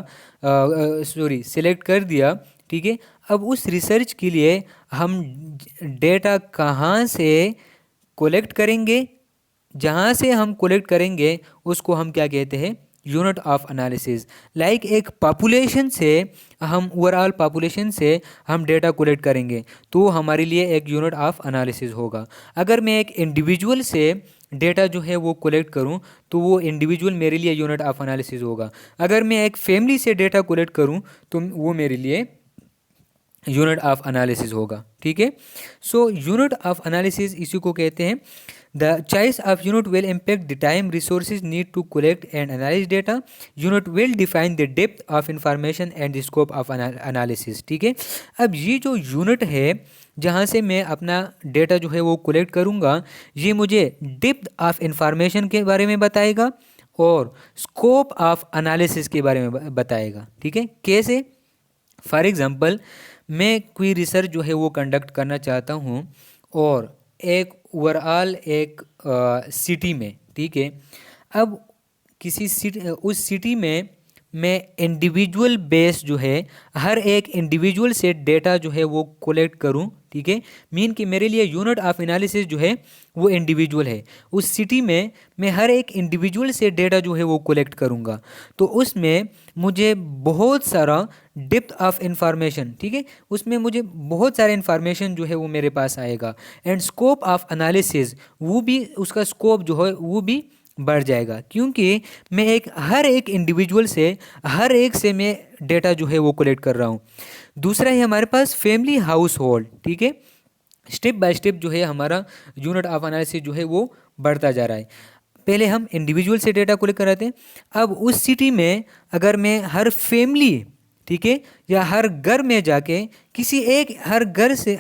Speaker 1: सिलेक्ट कर दिया, ठीक है, अब उस रिसर्च के लिए हम डेटा कहाँ से कलेक्ट करेंगे, जहाँ से हम कलेक्ट करेंगे उसको हम क्या कहते हैं, यूनिट ऑफ एनालिसिस। लाइक एक पॉपुलेशन से, हम ओवरऑल पॉपुलेशन से हम डेटा कलेक्ट करेंगे तो हमारे लिए एक यूनिट ऑफ एनालिसिस होगा। अगर मैं एक इंडिविजुअल से डेटा जो है वो कलेक्ट करूं तो वो इंडिविजुअल मेरे लिए यूनिट ऑफ एनालिसिस होगा। अगर मैं एक फैमिली से डेटा कलेक्ट करूं तो वो मेरे लिए यूनिट ऑफ एनालिसिस होगा, ठीक है। सो यूनिट ऑफ एनालिसिस इसी को कहते हैं। The choice of unit will impact the time resources need to collect and analyze data. Unit will define the depth of information and the scope of analysis, ठीक है। अब ये जो unit है जहाँ से मैं अपना डेटा जो है वो कलेक्ट करूँगा, ये मुझे डेप्थ ऑफ इंफॉर्मेशन के बारे में बताएगा और स्कोप ऑफ एनालिसिस के बारे में बताएगा, ठीक है। कैसे? फॉर एग्जांपल, मैं कोई रिसर्च जो है वो कंडक्ट करना चाहता हूँ और एक ओवरऑल एक सिटी में, ठीक है, अब किसी सिटी, उस सिटी में मैं इंडिविजुअल बेस जो है हर एक इंडिविजुअल से डेटा जो है वो कलेक्ट करूं, ठीक है, मीन कि मेरे लिए यूनिट ऑफ एनालिसिस जो है वो इंडिविजुअल है। उस सिटी में मैं हर एक इंडिविजुअल से डेटा जो है वो कलेक्ट करूंगा, तो उसमें मुझे बहुत सारा डेप्थ ऑफ इंफॉर्मेशन, ठीक है, उसमें मुझे बहुत सारा इंफॉर्मेशन जो है वो मेरे पास आएगा। एंड स्कोप ऑफ एनालिसिस, वो भी उसका स्कोप जो है वो भी बढ़ जाएगा, क्योंकि मैं हर एक इंडिविजुअल से, हर एक से मैं डेटा जो है वो कलेक्ट कर रहा हूँ। दूसरा है हमारे पास फैमिली हाउस होल्ड, ठीक है। स्टेप बाय स्टेप जो है हमारा यूनिट ऑफ एनालिसिस जो है वो बढ़ता जा रहा है। पहले हम इंडिविजुअल से डेटा कलेक्ट कराते हैं। अब उस सिटी में अगर मैं हर फैमिली, ठीक है, या हर घर में जाके किसी एक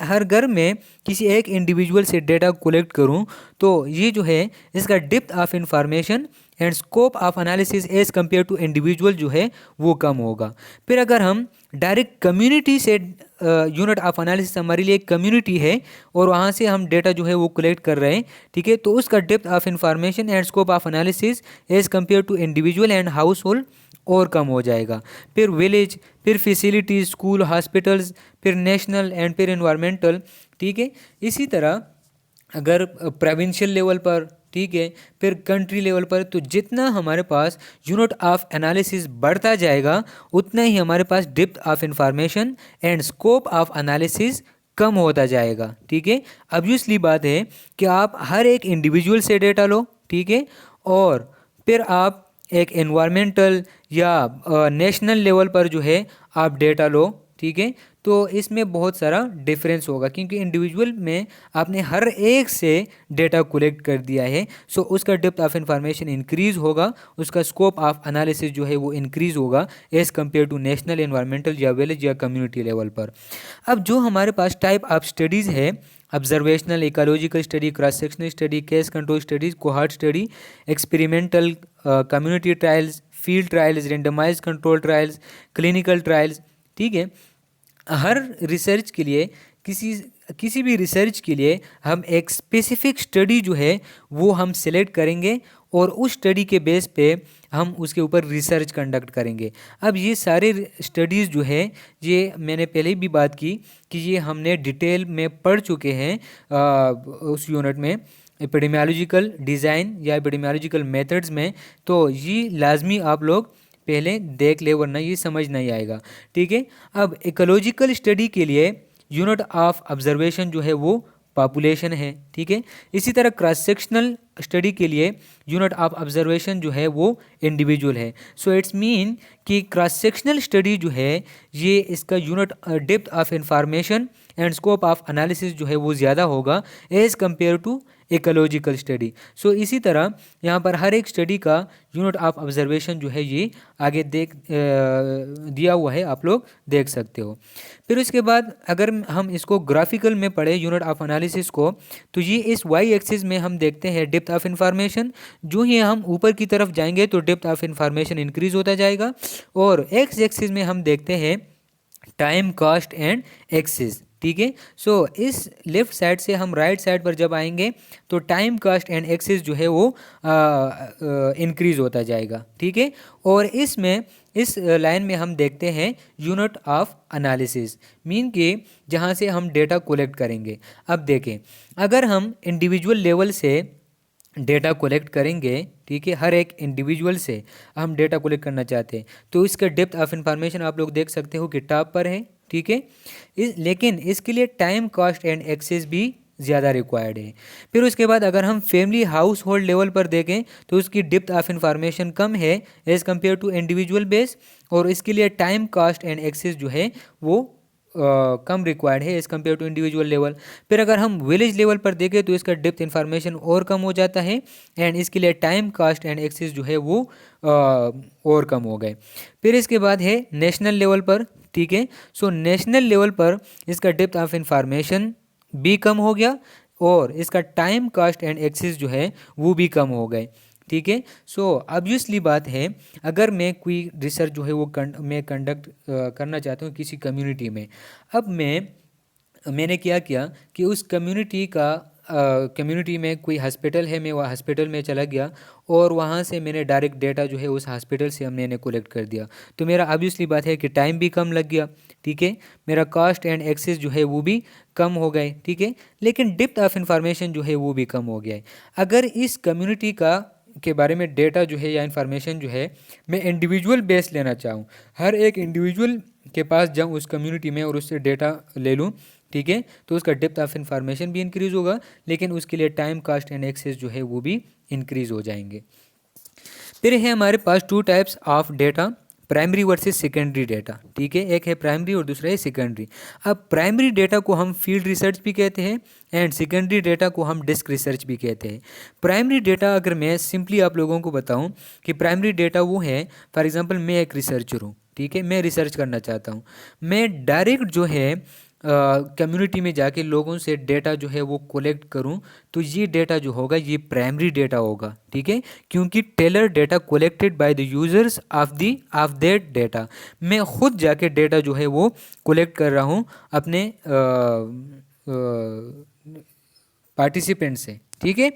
Speaker 1: हर घर में किसी एक इंडिविजुअल से डेटा कलेक्ट करूं, तो ये जो है इसका depth of information and scope of analysis as compare to individual जो है वो कम होगा। फिर अगर हम डायरेक्ट कम्युनिटी से, यूनिट ऑफ एनालिसिस हमारे लिए एक कम्युनिटी है और वहाँ से हम डेटा जो है वो कलेक्ट कर रहे हैं, ठीक है, तो उसका depth of information and scope of analysis as compare to individual and household और कम हो जाएगा। फिर विलेज, फिर फैसिलिटीज़, स्कूल, हॉस्पिटल्स, फिर नेशनल एंड फिर एनवायरमेंटल, ठीक है। इसी तरह अगर प्रोविंशियल लेवल पर, ठीक है, फिर कंट्री लेवल पर, तो जितना हमारे पास यूनिट ऑफ एनालिसिस बढ़ता जाएगा उतना ही हमारे पास depth of information and scope of analysis कम होता जाएगा, ठीक है। ऑब्वियसली बात है कि आप हर एक इंडिविजुअल से डेटा लो, ठीक है, और फिर आप एक एनवायरमेंटल या नेशनल लेवल पर जो है आप डेटा लो, ठीक है। तो इसमें बहुत सारा डिफरेंस होगा, क्योंकि इंडिविजुअल में आपने हर एक से डेटा कलेक्ट कर दिया है, सो उसका डेप्थ ऑफ इंफॉर्मेशन इंक्रीज होगा, उसका स्कोप ऑफ एनालिसिस जो है वो इंक्रीज होगा as compare to national, environmental या विलेज या कम्युनिटी लेवल पर। अब जो हमारे पास टाइप ऑफ स्टडीज़ है, observational, ecological study, cross sectional study, case control studies, cohort study, experimental, community trials, field trials, randomize control trials, clinical trials, ठीक है। हर रिसर्च के लिए, किसी किसी भी रिसर्च के लिए हम एक स्पेसिफिक स्टडी जो है वो हम सिलेक्ट करेंगे और उस स्टडी के बेस पे हम उसके ऊपर रिसर्च कंडक्ट करेंगे। अब ये सारे स्टडीज़ जो है, ये मैंने पहले भी बात की कि ये हमने डिटेल में पढ़ चुके हैं उस यूनिट में, एपिडेमियोलॉजिकल डिज़ाइन या एपिडेमियोलॉजिकल मेथड्स में। तो ये लाजमी आप लोग पहले देख ले, वरना ये समझ नहीं आएगा, ठीक है। अब इकोलॉजिकल स्टडी के लिए यूनिट ऑफ ऑब्जर्वेशन जो है वो पॉपुलेशन है, ठीक है। इसी तरह क्रॉस सेक्शनल स्टडी के लिए यूनिट ऑफ ऑब्जर्वेशन जो है वो इंडिविजुअल है। सो इट्स मीन कि क्रॉस सेक्शनल स्टडी जो है ये इसका unit depth of information and scope of analysis जो है वो ज़्यादा होगा as compare to ecological study. So इसी तरह यहाँ पर हर एक स्टडी का यूनिट ऑफ ऑब्जर्वेशन जो है ये आगे दिया हुआ है, आप लोग देख सकते हो। फिर उसके बाद अगर हम इसको ग्राफिकल में पढ़े यूनिट ऑफ एनालिसिस को, तो ये इस वाई एक्सिस में हम देखते हैं डेप्थ ऑफ इंफॉर्मेशन। जो ही हम ऊपर की तरफ जाएंगे तो डेप्थ ऑफ इंफॉर्मेशन इंक्रीज होता जाएगा, और एक्स एक्सिस में हम देखते हैं टाइम, कॉस्ट एंड एक्सेस, ठीक है। सो इस लेफ्ट साइड से हम राइट साइड पर जब आएंगे तो टाइम, कॉस्ट एंड एक्सेस जो है वो इंक्रीज होता जाएगा, ठीक है। और इसमें इस लाइन में हम देखते हैं यूनिट ऑफ एनालिसिस, मीन कि जहाँ से हम डेटा कलेक्ट करेंगे। अब देखें, अगर हम इंडिविजुअल लेवल से डेटा कलेक्ट करेंगे, ठीक है, हर एक इंडिविजुअल से हम डेटा कलेक्ट करना चाहते हैं, तो इसका डेप्थ ऑफ इंफॉर्मेशन आप लोग देख सकते हो कि टॉप पर है, ठीक है। लेकिन इसके लिए टाइम, कॉस्ट एंड एक्सेस भी ज़्यादा रिक्वायर्ड है। फिर उसके बाद अगर हम फैमिली हाउस होल्ड लेवल पर देखें तो उसकी डेप्थ ऑफ इंफॉर्मेशन कम है as compare to individual base, और इसके लिए टाइम, कॉस्ट एंड एक्सेस जो है वो कम रिक्वायर्ड है as compare to individual level. फिर अगर हम विलेज लेवल पर देखें तो इसका डेप्थ इंफॉर्मेशन और कम हो जाता है, एंड इसके लिए टाइम, कॉस्ट एंड एक्सेस जो है वो और कम हो गए। फिर इसके बाद है नेशनल लेवल पर, ठीक है। सो नेशनल लेवल पर इसका डेप्थ ऑफ इंफॉर्मेशन भी कम हो गया, और इसका टाइम, कॉस्ट एंड एक्सेस जो है वो भी कम हो गए, ठीक है। सो ऑब्वियसली बात है, अगर मैं कोई रिसर्च जो है वो मैं कंडक्ट करना चाहता हूँ किसी कम्युनिटी में, अब मैंने क्या किया कि उस कम्युनिटी में कोई हॉस्पिटल है, मैं वह हॉस्पिटल में चला गया और वहाँ से मैंने डायरेक्ट डेटा जो है उस हॉस्पिटल से मैंने कलेक्ट कर दिया, तो मेरा ऑब्वियसली बात है कि टाइम भी कम लग गया, ठीक है। मेरा कॉस्ट एंड एक्सेस जो है वो भी कम हो गए, ठीक है। लेकिन डेप्थ ऑफ इंफॉर्मेशन जो है वो भी कम हो गया है। अगर इस कम्युनिटी के बारे में डेटा जो है या इन्फॉर्मेशन जो है मैं इंडिविजुअल बेस लेना चाहूँ, हर एक इंडिविजुअल के पास जाऊँ उस कम्युनिटी में और उससे डेटा ले लूँ, ठीक है, तो उसका डेप्थ ऑफ इंफॉर्मेशन भी इंक्रीज़ होगा, लेकिन उसके लिए टाइम, कॉस्ट एंड एक्सेस जो है वो भी इंक्रीज़ हो जाएंगे। फिर है हमारे पास two types of data, primary versus secondary data, ठीक है। एक है प्राइमरी और दूसरा है सेकेंडरी। अब प्राइमरी डेटा को हम फील्ड रिसर्च भी कहते हैं एंड सेकेंडरी डेटा को हम डिस्क रिसर्च भी कहते हैं। प्राइमरी डेटा अगर मैं सिंपली आप लोगों को बताऊं कि प्राइमरी डेटा वो है, फॉर एग्जांपल मैं एक रिसर्चर हूँ, ठीक है, मैं रिसर्च करना चाहता हूँ, मैं डायरेक्ट जो है कम्युनिटी में जाके लोगों से डेटा जो है वो कलेक्ट करूं, तो ये डेटा जो होगा ये प्राइमरी डेटा होगा, ठीक है, क्योंकि tailor data collected by the users of that data. मैं खुद जाके डेटा जो है वो कलेक्ट कर रहा हूँ अपने पार्टिसिपेंट से, ठीक है।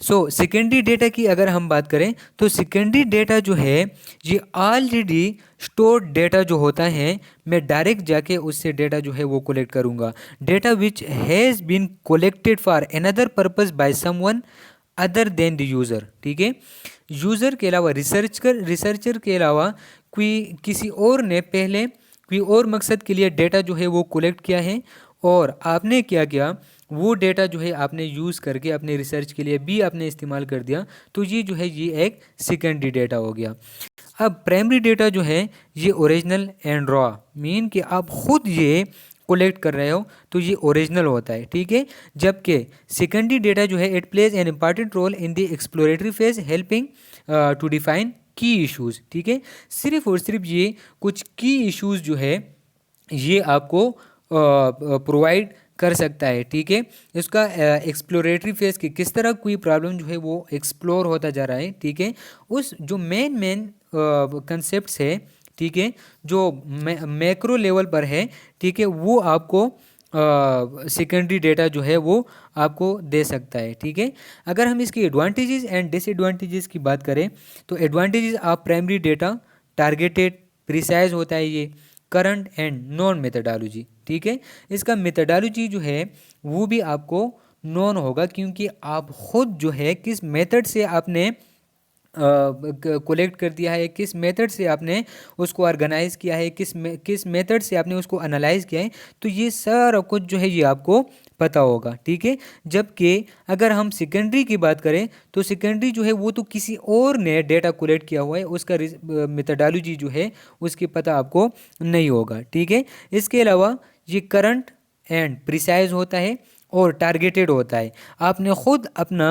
Speaker 1: सो सेकेंडरी डेटा की अगर हम बात करें तो सेकेंडरी डेटा जो है ये ऑलरेडी स्टोर्ड डेटा जो होता है, मैं डायरेक्ट जाके उससे डेटा जो है वो कलेक्ट करूँगा। Data which has been collected for another purpose by someone other than the user, ठीक है। यूज़र के अलावा रिसर्चर के अलावा कोई किसी और ने पहले कोई और मकसद के लिए डेटा जो है वो कलेक्ट किया है, और आपने क्या किया, वो डेटा जो है आपने यूज़ करके अपने रिसर्च के लिए भी आपने इस्तेमाल कर दिया, तो ये जो है ये एक सेकेंडरी डेटा हो गया। अब प्राइमरी डेटा जो है ये ओरिजिनल एंड रॉ, मीन कि आप खुद ये कलेक्ट कर रहे हो तो ये ओरिजिनल होता है, ठीक है। जबकि सेकेंडरी डेटा जो है it plays an important role in the exploratory phase helping to define key issues, ठीक है। सिर्फ और सिर्फ ये कुछ की इश्यूज़ जो है ये आपको प्रोवाइड कर सकता है, ठीक है। इसका एक्सप्लोरेटरी फेज की किस तरह कोई प्रॉब्लम जो है वो एक्सप्लोर होता जा रहा है, ठीक है, उस जो मेन कंसेप्ट्स है, ठीक है, जो मैक्रो लेवल पर है, ठीक है, वो आपको सेकेंडरी डेटा जो है वो आपको दे सकता है, ठीक है। अगर हम इसकी एडवांटेजेस एंड डिसएडवांटेजेस की बात करें तो advantages of primary data, targeted, precise होता है ये, करंट एंड नॉन मेथडोलॉजी, ठीक है। इसका मेथडोलॉजी जो है वो भी आपको नॉन होगा, क्योंकि आप खुद जो है किस मेथड से आपने कलेक्ट कर दिया है, किस मेथड से आपने उसको ऑर्गेनाइज किया है, किस मेथड से आपने उसको एनालाइज किया है, तो ये सारा कुछ जो है ये आपको पता होगा, ठीक है। जबकि अगर हम सेकेंडरी की बात करें तो सेकेंडरी जो है वो तो किसी और ने डेटा कलेक्ट किया हुआ है, उसका मेथडोलॉजी जो है उसकी पता आपको नहीं होगा, ठीक है। इसके अलावा ये करंट एंड प्रिसाइज होता है और टारगेटेड होता है। आपने खुद अपना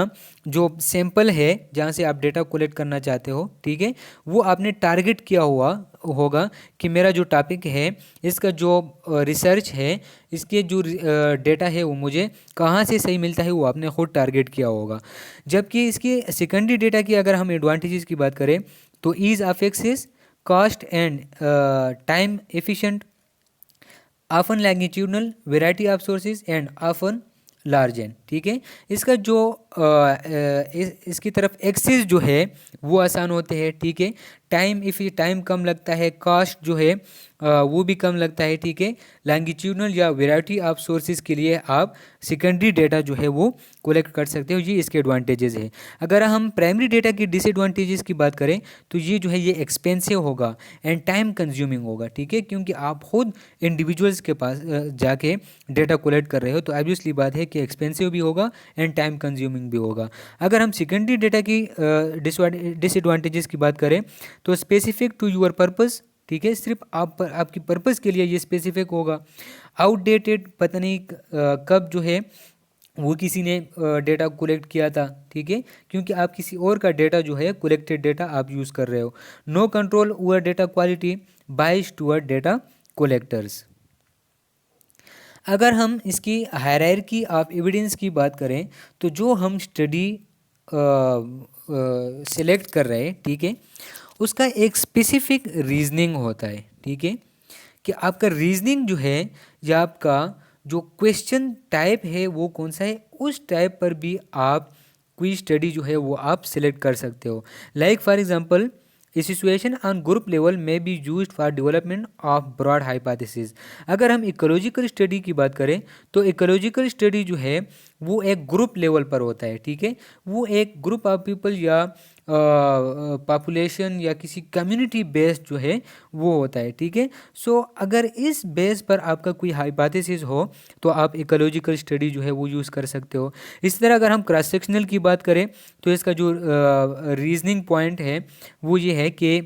Speaker 1: जो सैंपल है जहाँ से आप डेटा कलेक्ट करना चाहते हो, ठीक है, वो आपने टारगेट किया हुआ होगा कि मेरा जो टॉपिक है इसका जो रिसर्च है, इसके जो डेटा है वो मुझे कहाँ से सही मिलता है, वो आपने खुद टारगेट किया होगा। जबकि इसके सेकेंडरी डेटा की अगर हम एडवांटेजेस की बात करें तो ease of access, cost and time efficient, often longitudinal, variety of sources and often large n, ठीक है। इसका जो इसकी तरफ एक्सेस जो है वो आसान होते हैं, ठीक है। टाइम कम लगता है, कॉस्ट जो है वो भी कम लगता है, ठीक है। लैंगिट्यूडनल या वेराइटी ऑफ सोर्सेज के लिए आप सेकेंडरी डेटा जो है वो कलेक्ट कर सकते हो, ये इसके एडवांटेजेस है। अगर हम प्राइमरी डेटा की डिसएडवांटेजेस की बात करें तो ये जो है ये एक्सपेंसिव होगा एंड टाइम कंज्यूमिंग होगा, ठीक है, क्योंकि आप खुद इंडिविजुअल्स के पास जाके डेटा कलेक्ट कर रहे हो, तो ऑब्वियसली बात है कि एक्सपेंसिव भी होगा एंड टाइम कंज्यूमिंग भी होगा। अगर हम सेकेंडरी डेटा की डिसएडवांटेजेस की बात करें तो स्पेसिफिक टू यूर पर्पस, ठीक है, सिर्फ आपकी पर्पस के लिए ये स्पेसिफिक होगा। आउटडेटेड, पता नहीं कब जो है वो किसी ने डेटा कलेक्ट किया था, ठीक है, क्योंकि आप किसी और का डेटा जो है कलेक्टेड डेटा आप यूज़ कर रहे हो। No control over data quality, bias toward data collectors. अगर हम इसकी हायरार्की ऑफ एविडेंस की बात करें तो जो हम स्टडी सिलेक्ट कर रहे हैं, ठीक है, उसका एक स्पेसिफिक रीजनिंग होता है, ठीक है, कि आपका रीजनिंग जो है या आपका जो क्वेश्चन टाइप है वो कौन सा है, उस टाइप पर भी आप कोई स्टडी जो है वो आप सिलेक्ट कर सकते हो। Like for example situation on group level में be used for development of broad hypothesis. अगर हम इकोलॉजिकल स्टडी की बात करें तो इकोलॉजिकल स्टडी जो है वो एक ग्रुप लेवल पर होता है, ठीक है, वो एक ग्रुप ऑफ पीपल या पॉपुलेशन या किसी कम्युनिटी बेस्ड जो है वो होता है, ठीक है। सो अगर इस बेस पर आपका कोई हाइपोथेसिस हो तो आप इकोलॉजिकल स्टडी जो है वो यूज़ कर सकते हो। इसी तरह अगर हम क्रॉस सेक्शनल की बात करें तो इसका जो रीजनिंग पॉइंट है वो ये है कि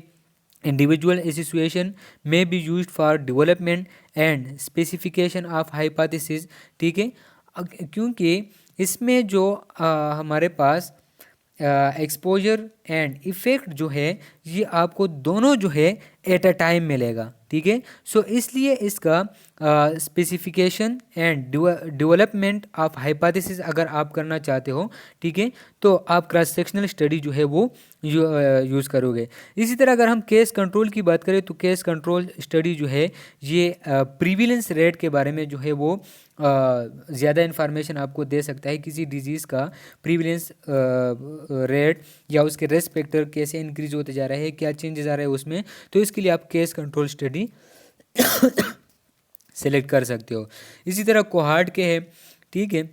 Speaker 1: individual association may be used for development and specification of hypothesis, ठीक है। क्योंकि इसमें जो हमारे पास एक्सपोजर एंड इफ़ेक्ट जो है ये आपको दोनों जो है एट अ टाइम मिलेगा, ठीक है। सो इसलिए इसका specification and development of hypothesis अगर आप करना चाहते हो, ठीक है, तो आप क्रॉस सेक्शनल स्टडी जो है वो यूज़ करोगे। इसी तरह अगर हम केस कंट्रोल की बात करें तो केस कंट्रोल स्टडी जो है ये प्रीविलेंस रेट के बारे में जो है वो ज़्यादा इन्फॉर्मेशन आपको दे सकता है। किसी डिजीज़ का प्रीविलेंस रेट या उसके रिस्क फैक्टर कैसे इंक्रीज होते जा रहे हैं, क्या चेंजेस आ रहे हैं उसमें, तो इसके लिए आप केस कंट्रोल स्टडी सेलेक्ट कर सकते हो। इसी तरह कोहार्ट के है, ठीक है,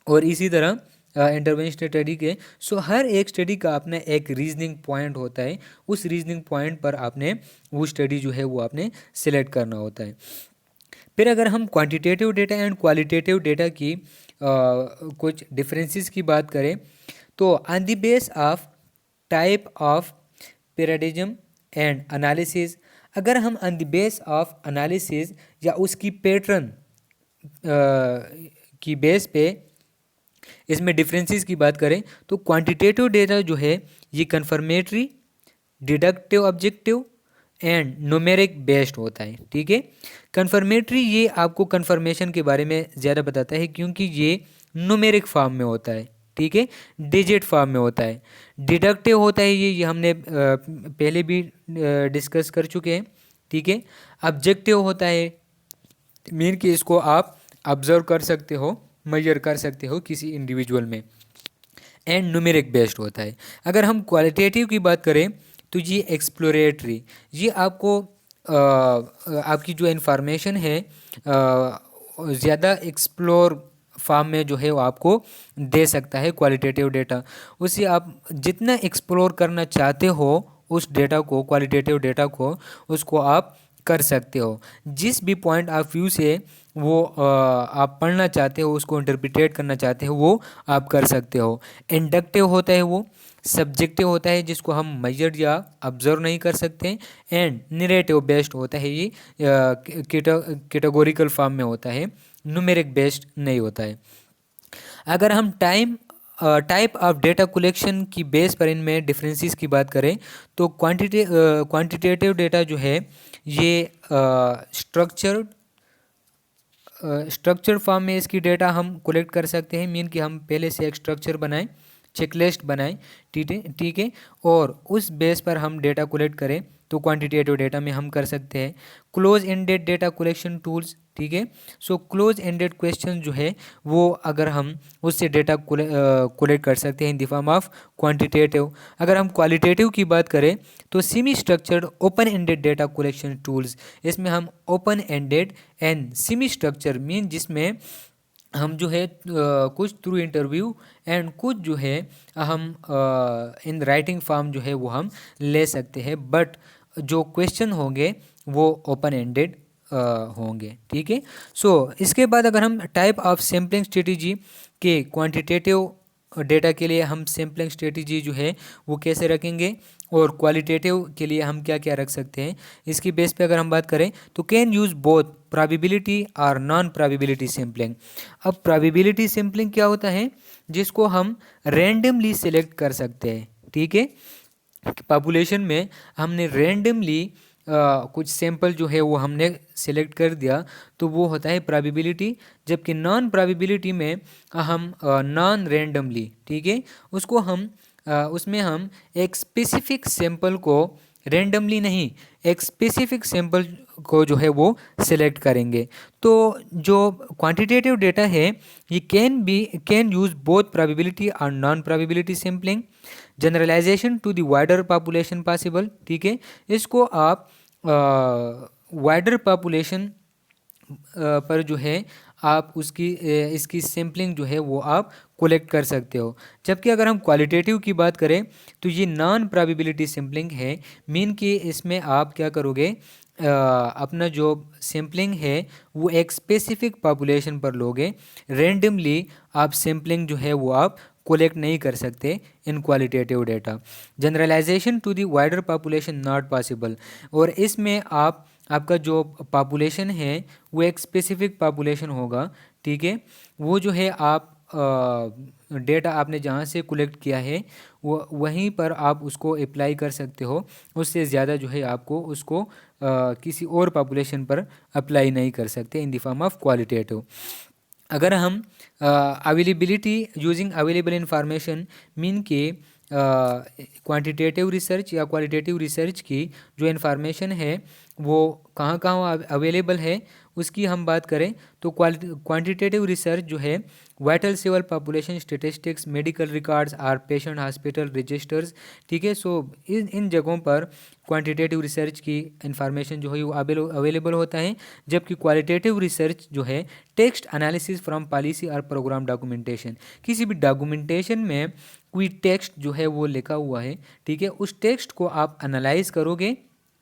Speaker 1: और इसी तरह इंटरवेंशनल स्टडी के। सो हर एक स्टडी का अपना एक रीजनिंग पॉइंट होता है, उस रीजनिंग पॉइंट पर आपने वो स्टडी जो है वो आपने सेलेक्ट करना होता है। फिर अगर हम quantitative data and qualitative data की कुछ डिफरेंसेस की बात करें तो on the base of type of paradigm and analysis, अगर हम on the base of analysis या उसकी पैटर्न की बेस पे इसमें डिफरेंसेस की बात करें तो क्वांटिटेटिव डेटा जो है ये confirmatory, deductive, objective and numeric based होता है, ठीक है। कन्फर्मेटरी ये आपको कन्फर्मेशन के बारे में ज़्यादा बताता है क्योंकि ये न्यूमेरिक फॉर्म में होता है, ठीक है, डिजिट फॉर्म में होता है। डिडक्टिव होता है ये हमने पहले भी डिस्कस कर चुके हैं, ठीक है। ऑब्जेक्टिव होता है मीन कि इसको आप ऑब्जर्व कर सकते हो, मेजर कर सकते हो किसी इंडिविजुअल में। एंड न्यूमेरिक बेस्ड होता है। अगर हम क्वालिटेटिव की बात करें तो ये एक्सप्लोरेटरी, ये आपको आपकी जो इन्फॉर्मेशन है ज़्यादा एक्सप्लोर फॉर्म में जो है वो आपको दे सकता है क्वालिटेटिव डेटा। उसे आप जितना एक्सप्लोर करना चाहते हो उस डेटा को, क्वालिटेटिव डेटा को, उसको आप कर सकते हो। जिस भी पॉइंट ऑफ व्यू से वो आप पढ़ना चाहते हो, उसको इंटरप्रिटेट करना चाहते हो, वो आप कर सकते हो। इंडक्टिव होता है वो, सब्जेक्टिव होता है जिसको हम मेजर या ऑब्जर्व नहीं कर सकते, एंड नरेटिव बेस्ड होता है, ये कैटेगोरिकल फॉर्म में होता है, न्यूमेरिक बेस्ड नहीं होता है। अगर हम टाइप ऑफ डेटा कलेक्शन की बेस पर इनमें डिफरेंसेस की बात करें तो क्वांटिटेटिव डेटा जो है ये स्ट्रक्चर्ड फॉर्म में इसकी डेटा हम कलेक्ट कर सकते हैं। मीन कि हम पहले से एक स्ट्रक्चर बनाएं, चेकलिस्ट बनाएं, ठीक है, और उस बेस पर हम डेटा कलेक्ट करें तो क्वांटिटेटिव डेटा में हम कर सकते हैं। Close ended data collection tools, ठीक है। सो क्लोज एंडेड क्वेश्चन जो है वो अगर हम उससे डेटा कलेक्ट कर सकते हैं इन द फॉर्म ऑफ क्वांटिटेटिव। अगर हम क्वालिटेटिव की बात करें तो semi structured open ended data collection tools, इसमें हम open ended and semi structure mean जिसमें हम जो है कुछ थ्रू इंटरव्यू एंड कुछ जो है हम इन राइटिंग फॉर्म जो है वो हम ले सकते हैं, बट जो क्वेश्चन होंगे वो ओपन एंडेड होंगे, ठीक है। सो इसके बाद अगर हम टाइप ऑफ सैम्पलिंग स्ट्रेटजी के क्वांटिटेटिव डेटा के लिए हम सैम्पलिंग स्ट्रेटजी जो है वो कैसे रखेंगे और क्वालिटेटिव के लिए हम क्या क्या रख सकते हैं, इसकी बेस पे अगर हम बात करें तो कैन यूज़ बोथ प्रोबेबिलिटी और नॉन प्रोबेबिलिटी सैम्पलिंग। अब प्रोबेबिलिटी सैम्पलिंग क्या होता है, जिसको हम रैंडमली सिलेक्ट कर सकते हैं, ठीक है। पॉपुलेशन में हमने रैंडमली कुछ सैंपल जो है वो हमने सेलेक्ट कर दिया तो वो होता है प्रोबेबिलिटी। जबकि नॉन प्रोबेबिलिटी में हम नॉन रैंडमली, ठीक है, उसको हम उसमें हम एक स्पेसिफिक सैंपल को रैंडमली नहीं, एक स्पेसिफिक सैंपल को जो है वो सिलेक्ट करेंगे। तो जो क्वांटिटेटिव डेटा है ये कैन यूज़ बोथ प्रोबेबिलिटी और non probability sampling, generalization to the wider population possible, ठीक है। इसको आप वाइडर पॉपुलेशन पर जो है आप इसकी सैम्पलिंग जो है वो आप कलेक्ट कर सकते हो। जबकि अगर हम क्वालिटेटिव की बात करें तो ये नॉन प्रोबेबिलिटी सैम्पलिंग है। मीन कि इसमें आप क्या करोगे, अपना जो सैम्पलिंग है वो एक स्पेसिफिक पॉपुलेशन पर लोगे। रेंडमली आप सैम्पलिंग जो है वो आप कोलेक्ट नहीं कर सकते in qualitative data. Generalization to the wider population not possible. और इसमें आपका जो पॉपुलेशन है वो एक स्पेसिफिक पॉपुलेशन होगा, ठीक है। वो जो है आप डेटा आपने जहाँ से कलेक्ट किया है वो वहीं पर आप उसको अप्लाई कर सकते हो। उससे ज़्यादा जो है आपको उसको किसी और पॉपुलेशन पर अप्लाई नहीं कर सकते इन द फॉर्म ऑफ क्वालिटेटिव। अगर हम availability using available information mean के क्वांटिटेटिव रिसर्च या क्वालिटेटिव रिसर्च की जो इन्फॉर्मेशन है वो कहाँ कहाँ अवेलेबल है उसकी हम बात करें तो क्वांटिटेटिव रिसर्च जो है vital civil population statistics, medical records और पेशेंट हॉस्पिटल रजिस्टर्स, ठीक है। सो इन जगहों पर क्वांटिटेटिव रिसर्च की इंफॉर्मेशन जो है वो अवेलेबल होता है। जबकि क्वालिटेटिव रिसर्च जो है टेक्स्ट एनालिसिस फ्रॉम पॉलिसी और प्रोग्राम डॉक्यूमेंटेशन, किसी भी डॉक्यूमेंटेशन में कोई टेक्स्ट जो है वो लिखा हुआ है, ठीक है, उस टेक्स्ट को आप एनालाइज करोगे,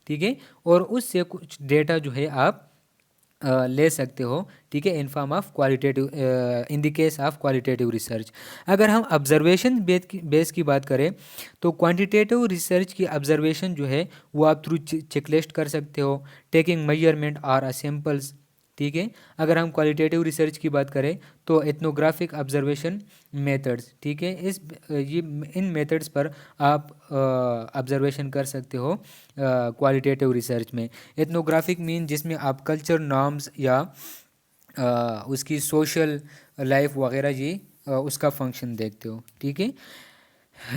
Speaker 1: ठीक है, और उससे कुछ डेटा जो है आप ले सकते हो, ठीक है, in form of qualitative in the case of qualitative research. अगर हम ऑब्जर्वेशन बेस की बात करें तो क्वांटिटेटिव रिसर्च की ऑब्जर्वेशन जो है वो आप थ्रू चेकलिस्ट कर सकते हो, टेकिंग मेजरमेंट और सैम्पल्स, ठीक है। अगर हम क्वालिटेटिव रिसर्च की बात करें तो एथनोग्राफिक ऑब्जर्वेशन मेथड्स, ठीक है, ये इन मेथड्स पर आप ऑब्जर्वेशन कर सकते हो क्वालिटेटिव रिसर्च में। एथनोग्राफिक मीन जिसमें आप कल्चर नॉर्म्स या उसकी सोशल लाइफ वगैरह ये उसका फंक्शन देखते हो, ठीक है।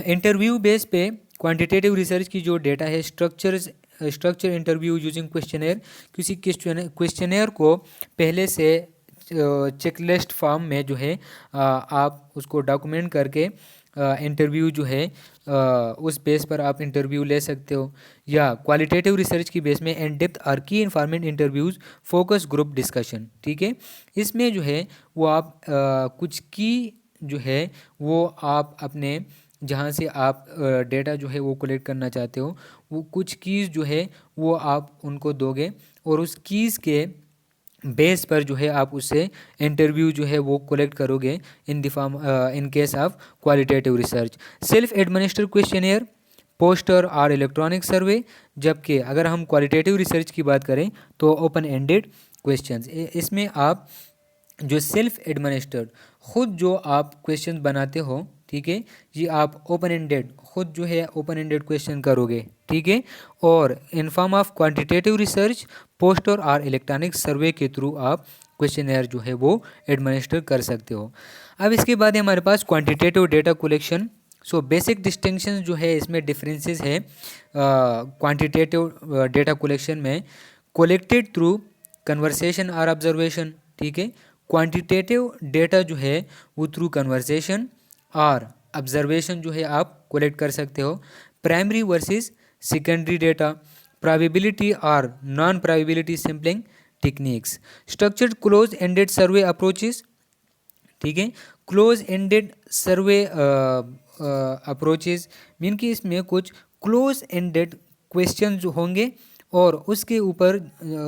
Speaker 1: इंटरव्यू बेस पे क्वांटिटेटिव रिसर्च की जो डेटा है स्ट्रक्चर इंटरव्यू यूजिंग क्वेश्चनेयर, किसी क्वेश्चनेयर को पहले से चेकलिस्ट फॉर्म में जो है आप उसको डॉक्यूमेंट करके इंटरव्यू जो है उस बेस पर आप इंटरव्यू ले सकते हो। या क्वालिटेटिव रिसर्च की बेस में इन डेप्थ और की informant interviews focus group discussion, ठीक है। इसमें जो है वो आप कुछ की जो है वो आप अपने जहाँ से आप डेटा जो है वो कलेक्ट करना चाहते हो वो कुछ कीज़ जो है वो आप उनको दोगे और उस कीज़ के बेस पर जो है आप उससे इंटरव्यू जो है वो कलेक्ट करोगे इन the form in case of qualitative research. Self administrated questionnaire, poster और इलेक्ट्रॉनिक सर्वे। जबकि अगर हम क्वालिटेटिव रिसर्च की बात करें तो ओपन एंडेड क्वेश्चंस, इसमें आप जो सेल्फ एडमिनिस्ट्रेड खुद जो आप क्वेश्चन बनाते हो, ठीक है, ये आप ओपन एंडेड खुद जो है ओपन एंडेड क्वेश्चन करोगे, ठीक है। और in form of quantitative research poster और इलेक्ट्रॉनिक सर्वे के थ्रू आप क्वेश्चनर जो है वो एडमिनिस्टर कर सकते हो। अब इसके बाद हमारे पास quantitative data collection. So basic distinction जो है इसमें डिफरेंसेस है क्वांटिटेटिव डेटा कलेक्शन में। कलेक्टेड थ्रू कन्वर्सेशन और ऑब्जर्वेशन, ठीक है। क्वांटिटेटिव डेटा जो है वो थ्रू कन्वर्सेशन और ऑब्जर्वेशन जो है आप कलेक्ट कर सकते हो। Primary versus secondary data, probability और non probability sampling techniques. Structured close ended survey approaches, ठीक है। Close ended survey approaches mean कि इसमें कुछ क्लोज एंडेड क्वेश्चन जो होंगे और उसके ऊपर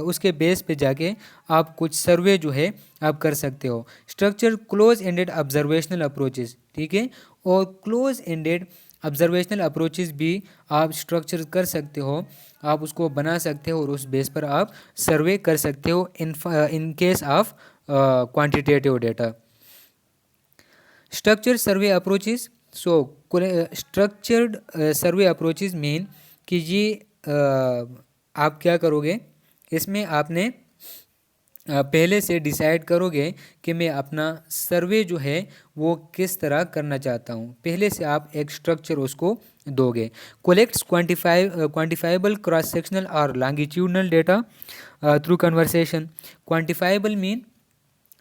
Speaker 1: उसके बेस पे जाके आप कुछ सर्वे जो है आप कर सकते हो। Structure close ended observational approaches, ठीक है। और क्लोज एंडेड ऑब्जर्वेशनल अप्रोचेस भी आप स्ट्रक्चर कर सकते हो, आप उसको बना सकते हो और उस बेस पर आप सर्वे कर सकते हो in case of quantitative data. Structured survey approaches. So structured survey approaches mean कि ये आप क्या करोगे, इसमें आपने पहले से डिसाइड करोगे कि मैं अपना सर्वे जो है वो किस तरह करना चाहता हूँ, पहले से आप एक स्ट्रक्चर उसको दोगे। कोलेक्ट्स क्वांटिफाइबल क्रॉस सेक्शनल और longitudinal data through conversation. Quantifiable mean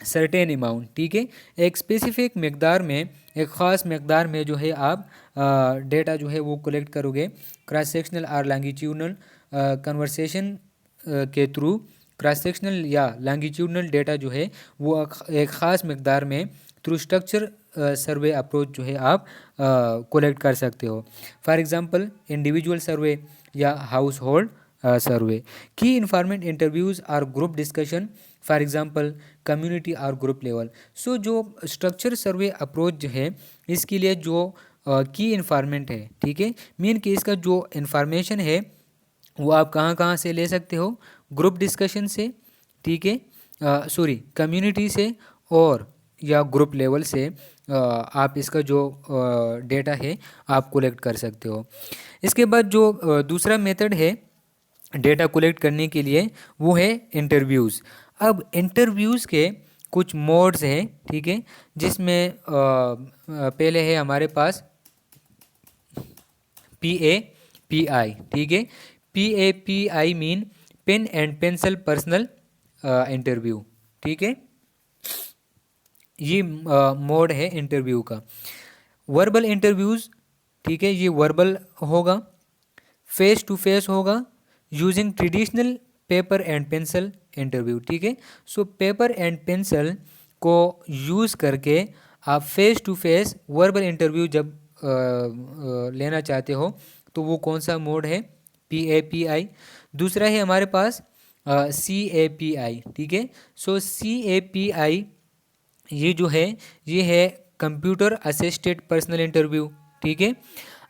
Speaker 1: certain amount, ठीक है, एक स्पेसिफिक मकदार में एक ख़ास मकदार में जो है आप डेटा जो है वो कलेक्ट करोगे क्रॉस सेक्शनल और लॉन्गिट्यूडनल कन्वर्सेशन के थ्रू क्रॉस सेक्शनल या लॉन्गिट्यूडनल डेटा जो है वो एक ख़ास मकदार में थ्रू स्ट्रक्चर सर्वे अप्रोच जो है आप कलेक्ट कर सकते हो। फॉर एग्जांपल इंडिविजुअल सर्वे या हाउस होल्ड सर्वे। की इन्फॉर्मेंट इंटरव्यूज़ और group discussion, for example community और ग्रुप लेवल। सो जो स्ट्रक्चर सर्वे अप्रोच जो है इसके लिए जो की इन्फॉर्मेंट है, ठीक है, मीन कि इसका जो इन्फॉर्मेशन है वो आप कहाँ कहाँ से ले सकते हो, ग्रुप डिस्कशन से, ठीक है, सॉरी कम्युनिटी से और या ग्रुप लेवल से आप इसका जो डेटा है आप कलेक्ट कर सकते हो। इसके बाद जो दूसरा मेथड है डेटा कलेक्ट करने के लिए वो है इंटरव्यूज़। अब इंटरव्यूज़ के कुछ मोड्स हैं, ठीक है, जिसमें पहले है हमारे पास PAPI, ठीक है। PAPI mean pen and pencil personal interview, ठीक है, ये मोड है इंटरव्यू का। वर्बल इंटरव्यूज़, ठीक है, ये वर्बल होगा, फेस टू फेस होगा, using traditional paper and pencil interview, ठीक है। सो पेपर एंड पेंसिल को यूज़ करके आप face to face verbal interview जब लेना चाहते हो तो वो कौन सा मोड है, PAPI। दूसरा है हमारे पास CAPI, ठीक है। सो CAPI ये जो है ये है कंप्यूटर असिस्टेड पर्सनल इंटरव्यू, ठीक है।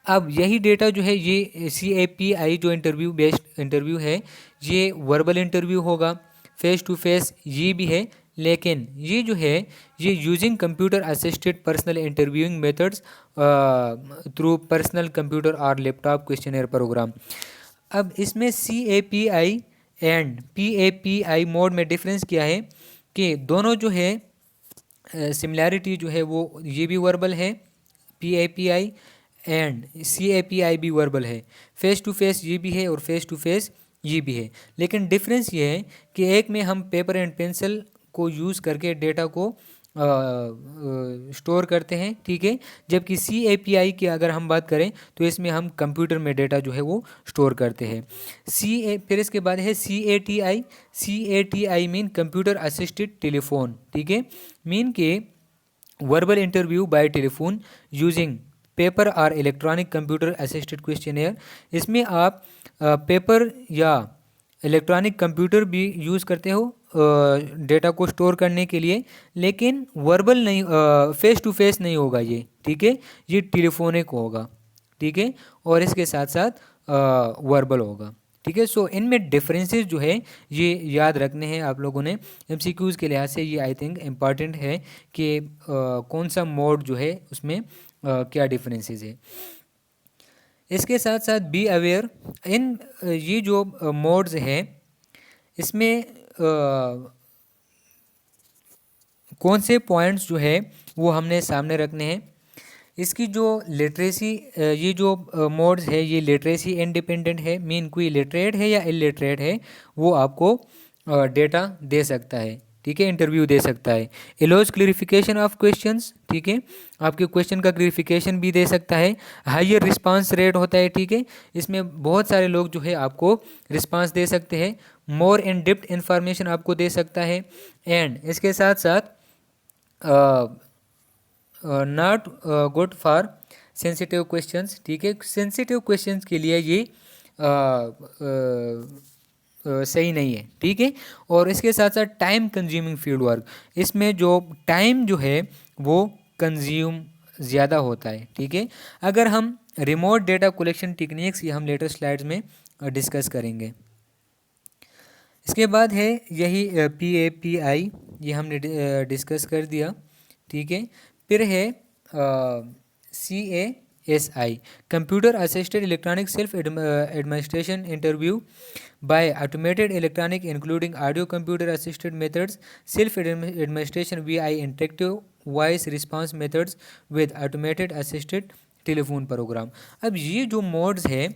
Speaker 1: अब यही डेटा जो है ये CAPI जो इंटरव्यू बेस्ड इंटरव्यू है ये वर्बल इंटरव्यू होगा, फेस टू फेस ये भी है, लेकिन ये जो है ये using computer assisted personal interviewing methods through personal computer और लैपटॉप क्वेश्चनर प्रोग्राम। अब इसमें CAPI एंड PAPI मोड में डिफरेंस क्या है कि दोनों जो है सिमिलैरिटी जो है वो ये भी वर्बल है PAPI एंड CAPI भी वर्बल है, फेस टू फेस ये भी है और फेस टू फेस ये भी है, लेकिन डिफरेंस ये है कि एक में हम पेपर एंड पेंसिल को यूज़ करके डेटा को स्टोर करते हैं, ठीक है, जबकि CAPI की अगर हम बात करें तो इसमें हम कंप्यूटर में डेटा जो है वो स्टोर करते हैं। फिर इसके बाद है CATI mean computer assisted telephone, ठीक है, मीन के verbal interview by telephone using paper और इलेक्ट्रॉनिक कंप्यूटर असिस्टेड क्वेश्चनेयर। इसमें आप पेपर या इलेक्ट्रॉनिक कंप्यूटर भी यूज़ करते हो डेटा को स्टोर करने के लिए, लेकिन वर्बल नहीं, फेस टू फेस नहीं होगा ये, ठीक है, ये टेलीफोनिक होगा, ठीक है, और इसके साथ साथ वर्बल होगा, ठीक है। सो इनमें डिफरेंसेस जो है ये याद रखने हैं आप लोगों ने, MCQs के लिहाज से ये आई थिंक इम्पॉर्टेंट है कि कौन सा मोड जो है उसमें क्या डिफरेंसेस है। इसके साथ साथ बी अवेयर इन ये जो मोड्स हैं इसमें कौन से पॉइंट्स जो है वो हमने सामने रखने हैं। इसकी जो लिटरेसी ये जो मोड्स है ये लिटरेसी इंडिपेंडेंट है, मीन कोई लिटरेट है या इलिटरेट है वो आपको डेटा दे सकता है, ठीक है, इंटरव्यू दे सकता है। एलोज क्लियरिफिकेशन ऑफ क्वेश्चंस, ठीक है, आपके क्वेश्चन का क्लियरिफिकेशन भी दे सकता है। हायर रिस्पांस रेट होता है, ठीक है, इसमें बहुत सारे लोग जो है आपको रिस्पांस दे सकते हैं। मोर इन डेप्थ इंफॉर्मेशन आपको दे सकता है। एंड इसके साथ साथ not good for sensitive questions, ठीक है, सेंसिटिव क्वेश्चंस के लिए ये सही नहीं है, ठीक है। और इसके साथ साथ टाइम कंज्यूमिंग फील्ड वर्क, इसमें जो टाइम जो है वो कंज्यूम ज़्यादा होता है, ठीक है। अगर हम रिमोट डेटा कलेक्शन टेक्निक्स ये हम लेटर स्लाइड्स में डिस्कस करेंगे। इसके बाद है यही PAPI ये हमने डिस्कस कर दिया, ठीक है। फिर है CASI computer assisted electronic self administration interview by automated electronic including audio computer assisted methods, self administration VI interactive voice response methods with automated assisted telephone program. अब ये जो मोड्स है,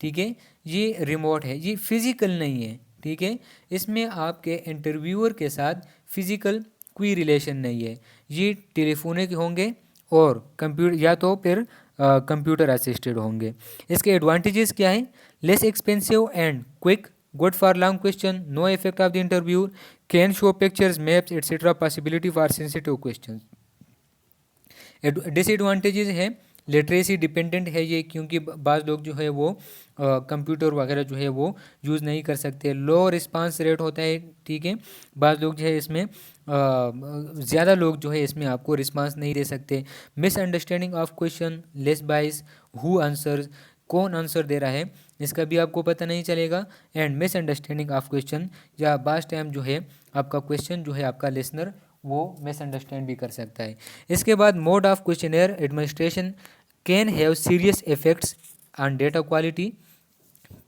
Speaker 1: ठीक है, ये रिमोट है, ये फिजिकल नहीं है, ठीक है, इसमें आपके इंटरव्यूअर के साथ फिजिकल कोई रिलेशन नहीं है, ये टेलीफोनिक होंगे और कंप्यूटर या तो फिर कंप्यूटर असिस्टेड होंगे। इसके एडवांटेजेस क्या हैं? Less expensive and quick good for long question, no effect of the interview, can show pictures, maps, etc. possibility for sensitive questions. Disadvantages है, लिटरेसी डिपेंडेंट है ये, क्योंकि बाज़ लोग जो है वो कंप्यूटर वगैरह जो है वो यूज़ नहीं कर सकते, लो रिस्पांस रेट होता है, ठीक है। बाज़ लोग जो है इसमें ज़्यादा लोग जो है इसमें आपको रिस्पांस नहीं दे सकते। मिसअंडरस्टैंडिंग ऑफ क्वेश्चन, लेस बाइस, हु आंसर्स, कौन आंसर दे रहा है इसका भी आपको पता नहीं चलेगा। एंड मिसअंडरस्टैंडिंग ऑफ क्वेश्चन, या बाज़ टाइम जो है आपका क्वेश्चन जो है आपका लिसनर वो मिसअंडरस्टैंड भी कर सकता है। इसके बाद mode of questionnaire administration can have serious effects on data quality,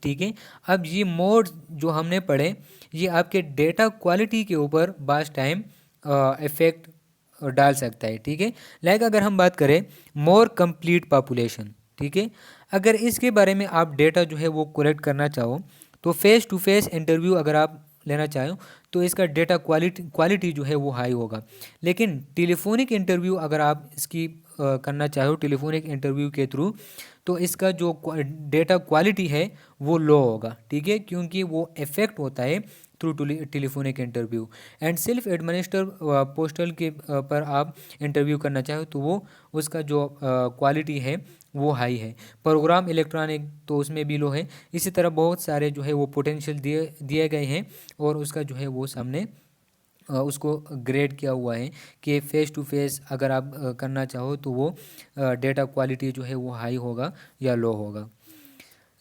Speaker 1: ठीक है। अब ये मोड जो हमने पढ़े ये आपके डेटा क्वालिटी के ऊपर बाज़ टाइम इफेक्ट डाल सकता है, ठीक है। लाइक अगर हम बात करें मोर कंप्लीट पॉपुलेशन, ठीक है, अगर इसके बारे में आप डेटा जो है वो कलेक्ट करना चाहो तो फेस टू फेस इंटरव्यू अगर आप लेना चाहो तो इसका डेटा क्वालिटी जो है वो हाई होगा। लेकिन टेलीफोनिक इंटरव्यू अगर आप इसकी करना चाहो टेलीफोनिक इंटरव्यू के थ्रू, तो इसका जो डेटा क्वालिटी है वो लो होगा, ठीक है, क्योंकि वो इफेक्ट होता है through telephonic interview. And self administer postal के पर आप इंटरव्यू करना चाहो तो वो उसका जो क्वालिटी है वो हाई है। प्रोग्राम इलेक्ट्रॉनिक तो उसमें भी लो है। इसी तरह बहुत सारे जो है वो पोटेंशियल दिए गए हैं और उसका जो है वो सामने उसको ग्रेड किया हुआ है कि फ़ेस टू फेस अगर आप करना चाहो तो वो डेटा क्वालिटी जो है वो हाई होगा या लो होगा।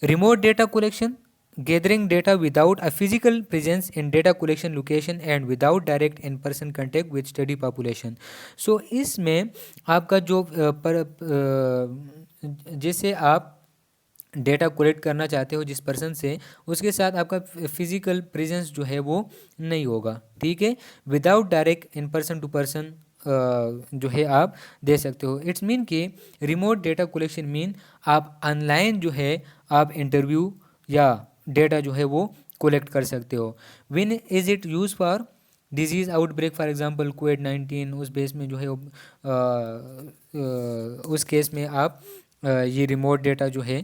Speaker 1: Remote data collection, gathering data without a physical presence in data collection location and without direct in person contact with study population. So इसमें आपका जो जैसे आप डेटा कलेक्ट करना चाहते हो जिस पर्सन से, उसके साथ आपका फिजिकल प्रेजेंस जो है वो नहीं होगा, ठीक है। Without direct in person to person जो है आप दे सकते हो। इट्स मीन कि रिमोट डेटा कलेक्शन मीन आप ऑनलाइन जो है आप इंटरव्यू या डेटा जो है वो कलेक्ट कर सकते हो। When is it use for disease outbreak, for example कोविड-19, उस बेस में जो है उस केस में आप ये रिमोट डेटा जो है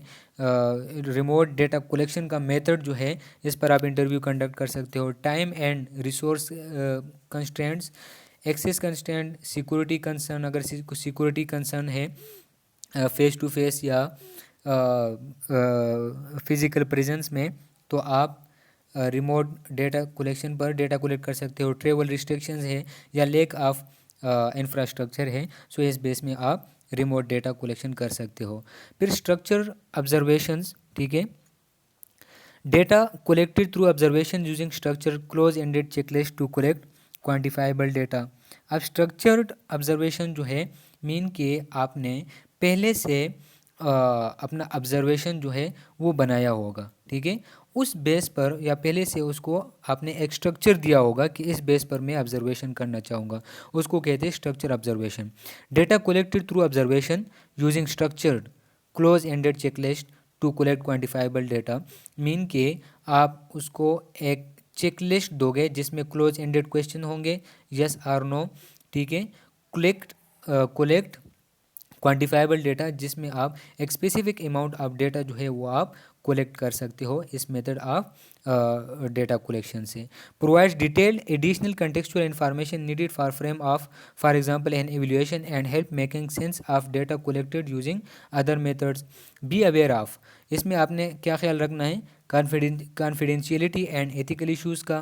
Speaker 1: रिमोट डेटा कलेक्शन का मेथड जो है इस पर आप इंटरव्यू कंडक्ट कर सकते हो। Time and resource constraints, access constraint, security concern, अगर सिक्योरिटी कंसर्न है फेस टू फेस या फिज़िकल प्रेजेंस में, तो आप रिमोट डेटा कलेक्शन पर डेटा कलेक्ट कर सकते हो। ट्रेवल रिस्ट्रिक्शंस है या लेक ऑफ इंफ्रास्ट्रक्चर है, सो इस बेस में आप रिमोट डेटा कलेक्शन कर सकते हो। फिर स्ट्रक्चर ऑब्जर्वेशंस, ठीक है, data collected through observation using structure close ended checklist to collect quantifiable data. अब स्ट्रक्चर्ड ऑब्जर्वेशन जो है मीन कि आपने पहले से अपना ऑब्जर्वेशन जो है वो बनाया होगा, ठीक है, उस बेस पर या पहले से उसको आपने एक स्ट्रक्चर दिया होगा कि इस बेस पर मैं ऑब्जर्वेशन करना चाहूँगा, उसको कहते हैं structure observation. Data collected through observation using structured close ended checklist to collect quantifiable data mean के आप उसको एक चेकलिस्ट दोगे जिसमें क्लोज एंडेड क्वेश्चन होंगे, यस और नो, ठीक है। कोलेक्ट क्वान्टिफाइबल डेटा जिसमें आप एक स्पेसिफिक अमाउंट ऑफ डेटा जो है वो आप कलेक्ट कर सकते हो इस मेथड ऑफ डेटा कलेक्शन से। Provides detailed additional contextual information needed for frame of for example an evaluation and help making sense of data collected using other methods. Be aware of, इसमें आपने क्या ख्याल रखना है, कॉन्फिडेंशियलिटी एंड एथिकल इशूज़ का,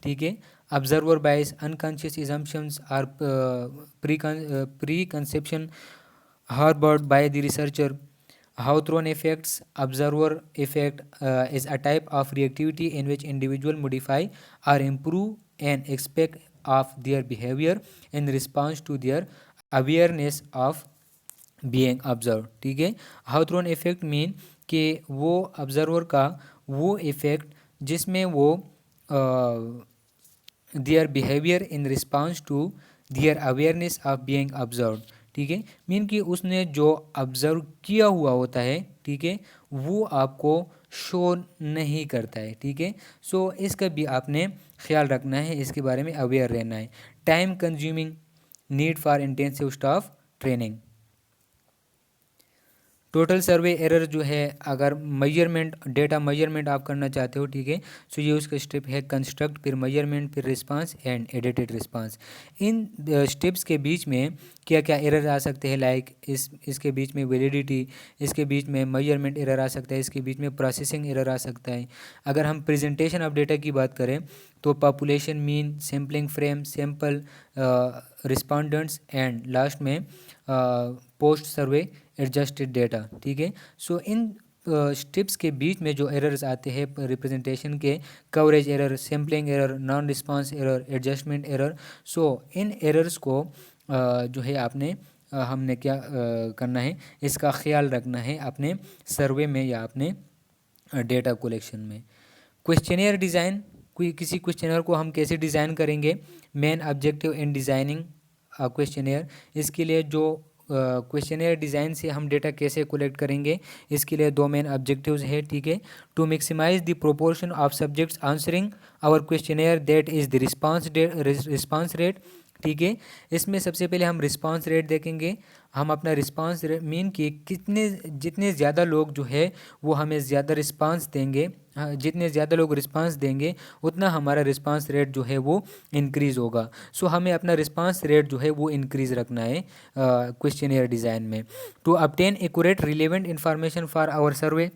Speaker 1: ठीक है। ऑब्जर्वर बायस, unconscious assumptions और pre conception harbored by the researcher. Hawthorne effects, observer effect is a type of reactivity in which individual modify or improve an aspect of their behavior in response to their awareness of being observed, ठीक है। हाउथ्रोन effect mean कि वो observer का वो effect जिसमें वो their behaviour in response to their awareness of being observe, ठीक है, मीन कि उसने जो ऑब्जर्व किया हुआ होता है, ठीक है, वो आपको शो नहीं करता है, ठीक है। सो इसका भी आपने ख्याल रखना है, इसके बारे में अवेयर रहना है। Time consuming, need for intensive staff training. Total survey error जो है, अगर मेजरमेंट डेटा मेजरमेंट आप करना चाहते हो, ठीक है, सो ये उसका स्टेप है कंस्ट्रक्ट, फिर मेजरमेंट, फिर response and edited response. In steps के बीच में क्या क्या एरर आ सकते हैं, लाइक इसके बीच में वैलिडिटी, इसके बीच में मेजरमेंट एरर आ सकता है, इसके बीच में प्रोसेसिंग एरर आ सकता है। अगर हम प्रेजेंटेशन ऑफ डेटा की बात करें तो population mean, sampling frame, sample, respondents and last में पोस्ट सर्वे एडजस्टेड डेटा, ठीक है। सो इन स्टेप्स के बीच में जो एरर्स आते हैं रिप्रेजेंटेशन के, coverage error, sampling error, non response error, adjustment error, so इन एरर्स को जो है आपने हमने क्या करना है, इसका ख्याल रखना है अपने सर्वे में या अपने डेटा कलेक्शन में। क्वेश्चनियर डिज़ाइन, कोई किसी क्वेश्चनर को हम कैसे डिज़ाइन करेंगे, मेन ऑब्जेक्टिव इन डिज़ाइनिंग क्वेश्चनियर, इसके लिए जो क्वेश्चनियर डिज़ाइन से हम डेटा कैसे कलेक्ट करेंगे, इसके लिए दो मेन ऑब्जेक्टिव्स है, ठीक है। To maximize the proportion of subjects answering our questionnaire, that is the response rate, ठीक है। इसमें सबसे पहले हम रिस्पांस रेट देखेंगे। हम अपना रिस्पांस रेट मीन कि कितने, जितने ज़्यादा लोग जो है वो हमें ज़्यादा रिस्पांस देंगे, जितने ज़्यादा लोग रिस्पांस देंगे उतना हमारा रिस्पांस रेट जो है वो इंक्रीज़ होगा। सो हमें अपना रिस्पांस रेट जो है वो इंक्रीज़ रखना है क्वेश्चनियर डिज़ाइन में। To obtain accurate relevant information for our survey,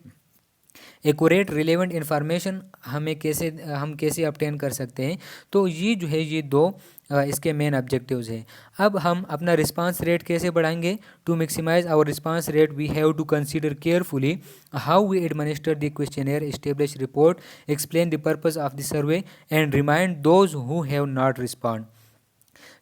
Speaker 1: accurate relevant information हम कैसे ऑब्टेन कर सकते हैं, तो ये जो है ये दो इसके मेन ऑब्जेक्टिव्स हैं। अब हम अपना रिस्पांस रेट कैसे बढ़ाएंगे, to maximize our response rate we have to consider carefully how we administer the questionnaire, establish rapport, explain the purpose of the survey and remind those who have not respond.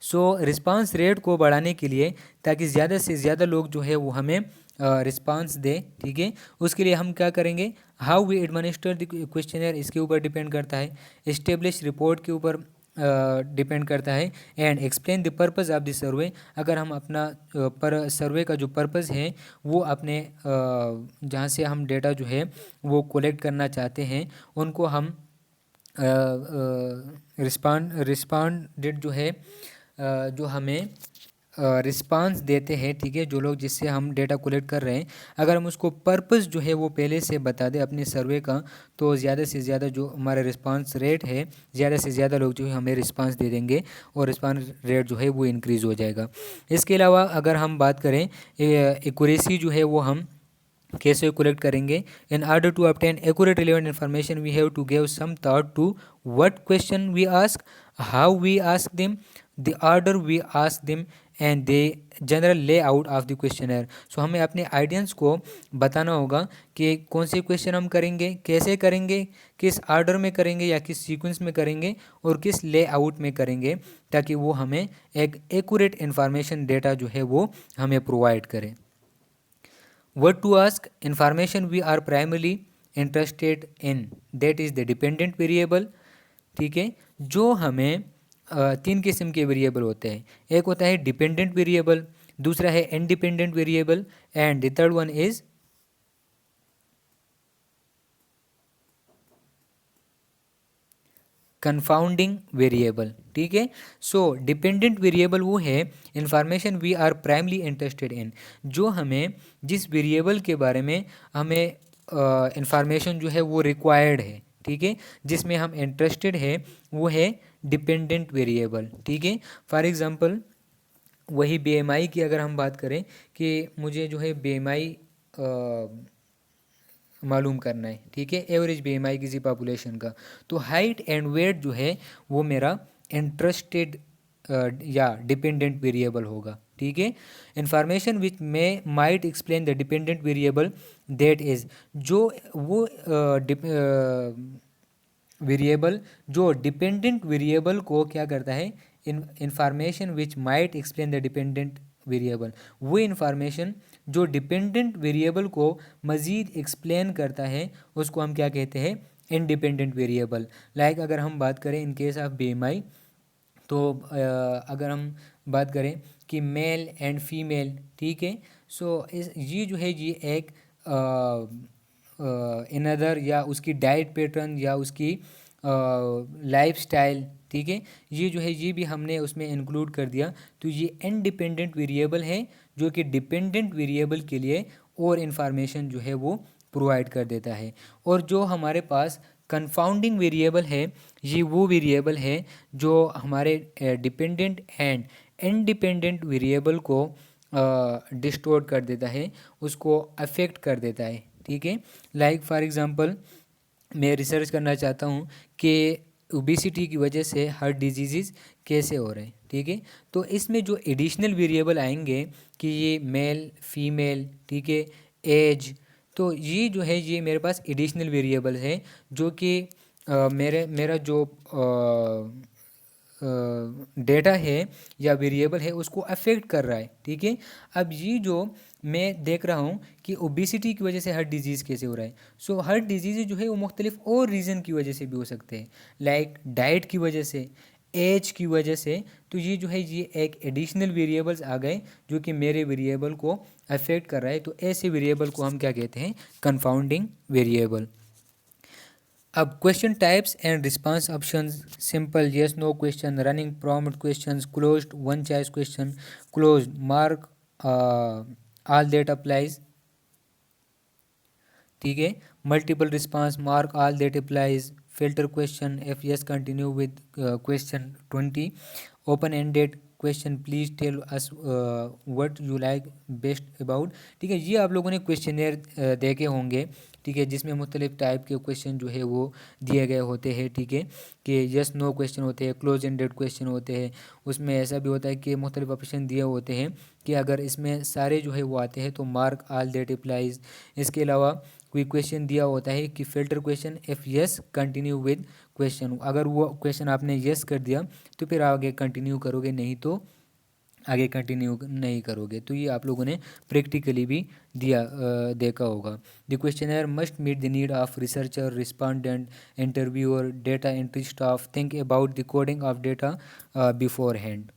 Speaker 1: So response rate को बढ़ाने के लिए, ताकि ज़्यादा से ज़्यादा लोग जो है वो हमें रिस्पांस दे, ठीक है, उसके लिए हम क्या करेंगे, how we administer the questionnaire इसके ऊपर डिपेंड करता है, एस्टेब्लिश रिपोर्ट के ऊपर डिपेंड करता है, and explain the purpose of the सर्वे, अगर हम अपना पर सर्वे का जो पर्पस है वो अपने जहाँ से हम डेटा जो है वो कलेक्ट करना चाहते हैं उनको हम रिस्पॉन्डेड जो है जो हमें रिस्पांस देते हैं, ठीक है, जो लोग जिससे हम डेटा कलेक्ट कर रहे हैं, अगर हम उसको पर्पस जो है वो पहले से बता दें अपने सर्वे का, तो ज़्यादा से ज़्यादा जो हमारा रिस्पांस रेट है, ज़्यादा से ज़्यादा लोग जो है हमें रिस्पांस दे देंगे और रिस्पांस रेट जो है वो इंक्रीज़ हो जाएगा। इसके अलावा अगर हम बात करें एक्यूरेसी जो है वो हम कैसे कलेक्ट करेंगे, in order to obtain accurate relevant information we have to give some thought to what question we ask, how we ask them, the order we ask them and the general layout of the questionnaire. So हमें अपने आइडियंस को बताना होगा कि कौन से question हम करेंगे, कैसे करेंगे, किस ऑर्डर में करेंगे या किस सीक्वेंस में करेंगे और किस लेआउट में करेंगे, ताकि वो हमें एक एक्यूरेट इन्फॉर्मेशन डेटा जो है वो हमें प्रोवाइड करें। What to ask, information we are primarily interested in, that is the dependent variable, ठीक है। जो हमें तीन किस्म के वेरिएबल होते हैं, एक होता है डिपेंडेंट वेरिएबल, दूसरा है independent variable and the third one is confounding variable, ठीक है। सो डिपेंडेंट वेरिएबल वो है information we are primarily interested in, जो हमें जिस वेरिएबल के बारे में हमें इंफॉर्मेशन जो है वो रिक्वायर्ड है, ठीक है, जिसमें हम इंटरेस्टेड है वो है डिपेंडेंट वेरिएबल, ठीक है। फॉर एग्जांपल वही बीएमआई की अगर हम बात करें कि मुझे जो है बीएमआई मालूम करना है, ठीक है, एवरेज बीएमआई किसी पॉपुलेशन का, तो हाइट एंड वेट जो है वो मेरा इंटरेस्टेड या डिपेंडेंट वेरिएबल होगा, ठीक है। इंफॉर्मेशन विच में might explain the dependent variable, that is जो वो वेरिएबल जो डिपेंडेंट वेरिएबल को क्या करता है, information which might explain the dependent variable, वो इंफॉर्मेशन जो डिपेंडेंट वेरिएबल को मज़ीद एक्सप्लेन करता है उसको हम क्या कहते हैं, इंडिपेंडेंट वेरिएबल। लाइक अगर हम बात करें इन केस ऑफ बीएमआई, तो अगर हम बात करें कि मेल एंड फीमेल, ठीक है, सो इस ये जो है ये एक इनदर या उसकी डाइट पैटर्न या उसकी लाइफ स्टाइल, ठीक है, ये जो है ये भी हमने उसमें इंक्लूड कर दिया, तो ये इंडिपेंडेंट वेरिएबल है जो कि डिपेंडेंट वेरिएबल के लिए और इन्फॉर्मेशन जो है वो प्रोवाइड कर देता है। और जो हमारे पास कंफाउंडिंग वेरिएबल है, ये वो वेरिएबल है जो हमारे डिपेंडेंट एंड इंडिपेंडेंट वेरिएबल को डिस्टोर्ट कर देता है, उसको अफेक्ट कर देता है। ठीक है, लाइक फॉर एग्जांपल मैं रिसर्च करना चाहता हूँ कि ओबेसिटी की वजह से हार्ट डिजीज़ कैसे हो रहे हैं। ठीक है, तो इसमें जो एडिशनल वेरिएबल आएंगे कि ये मेल फीमेल, ठीक है, एज, तो ये जो है ये मेरे पास एडिशनल वेरिएबल है जो कि मेरा जो डेटा है या वेरिएबल है उसको अफेक्ट कर रहा है। ठीक है, अब ये जो मैं देख रहा हूँ कि ओबेसिटी की वजह से हार्ट डिजीज़ कैसे हो रहा है, सो हार्ट डिजीज़ जो है वो मुख्तलिफ और रीज़न की वजह से भी हो सकते हैं, लाइक डाइट की वजह से, एज की वजह से। तो ये जो है ये एक एडिशनल वेरिएबल्स आ गए जो कि मेरे वेरिएबल को अफेक्ट कर रहा है। तो ऐसे वेरिएबल को हम क्या कहते हैं, कंफाउंडिंग वेरिएबल। अब question types and response options, simple yes no question, running prompt questions, closed one choice question, closed mark all that applies. ठीक है, multiple response mark all that applies, filter question if yes continue with question 20, open ended question please tell us what you like best about. ठीक है, ये आप लोगों ने questionnaire देखे होंगे, ठीक है, जिसमें मुख्तलिफ टाइप के क्वेश्चन जो है वो दिए गए होते हैं। ठीक है, कि यस नो क्वेश्चन होते हैं, क्लोज एंडेड क्वेश्चन होते हैं, उसमें ऐसा भी होता है कि मुख्तलिफ ऑप्शन दिए होते हैं कि अगर इसमें सारे जो है वो आते हैं तो मार्क ऑल दैट अप्लाइज। इसके अलावा कोई क्वेश्चन दिया होता है कि filter question if yes continue with question, अगर वो क्वेश्चन आपने यस कर दिया तो फिर आगे कंटिन्यू करोगे, नहीं तो आगे कंटिन्यू नहीं करोगे। तो ये आप लोगों ने प्रैक्टिकली भी देखा होगा। The questionnaire must meet the need of researcher, respondent, interviewer, data entry staff, think about the coding of data beforehand.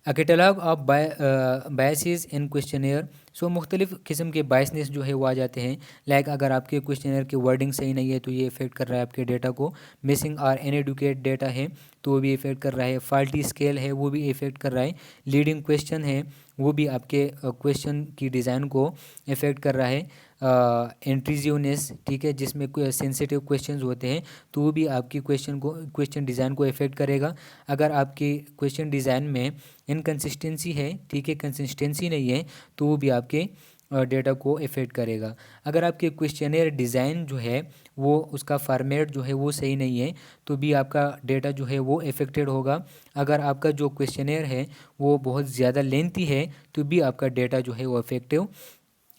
Speaker 1: A catalogue of biases in questionnaire, so मुख्तलिफ किस्म के बायसनेस जो है वो आ जाते हैं, लाइक अगर आपके क्वेश्चनेयर की वर्डिंग सही नहीं है तो ये इफेक्ट कर रहा है आपके डेटा को, मिसिंग और इनएडुकेट डेटा है तो वो भी इफेक्ट कर रहा है, फॉल्टी स्केल है वो भी इफेक्ट कर रहा है, लीडिंग क्वेश्चन है वो भी आपके क्वेश्चन की डिज़ाइन को इफेक्ट कर रहा है, इंट्रीजिवनेस, ठीक है, जिसमें सेंसिटिव क्वेश्चंस होते हैं तो वो भी आपकी क्वेश्चन डिज़ाइन को इफेक्ट करेगा। अगर आपकी क्वेश्चन डिज़ाइन में इनकन्सिस्टेंसी है, ठीक है, कंसिस्टेंसी नहीं है, तो वो भी आपके डेटा को इफ़ेक्ट करेगा। अगर आपके क्वेश्चनेयर डिज़ाइन जो है वो उसका फॉर्मेट जो है वो सही नहीं है तो भी आपका डेटा जो है वो इफ़ेक्टेड होगा। अगर आपका जो क्वेश्चनेयर है वो बहुत ज़्यादा लेंथी है तो भी आपका डेटा जो है वो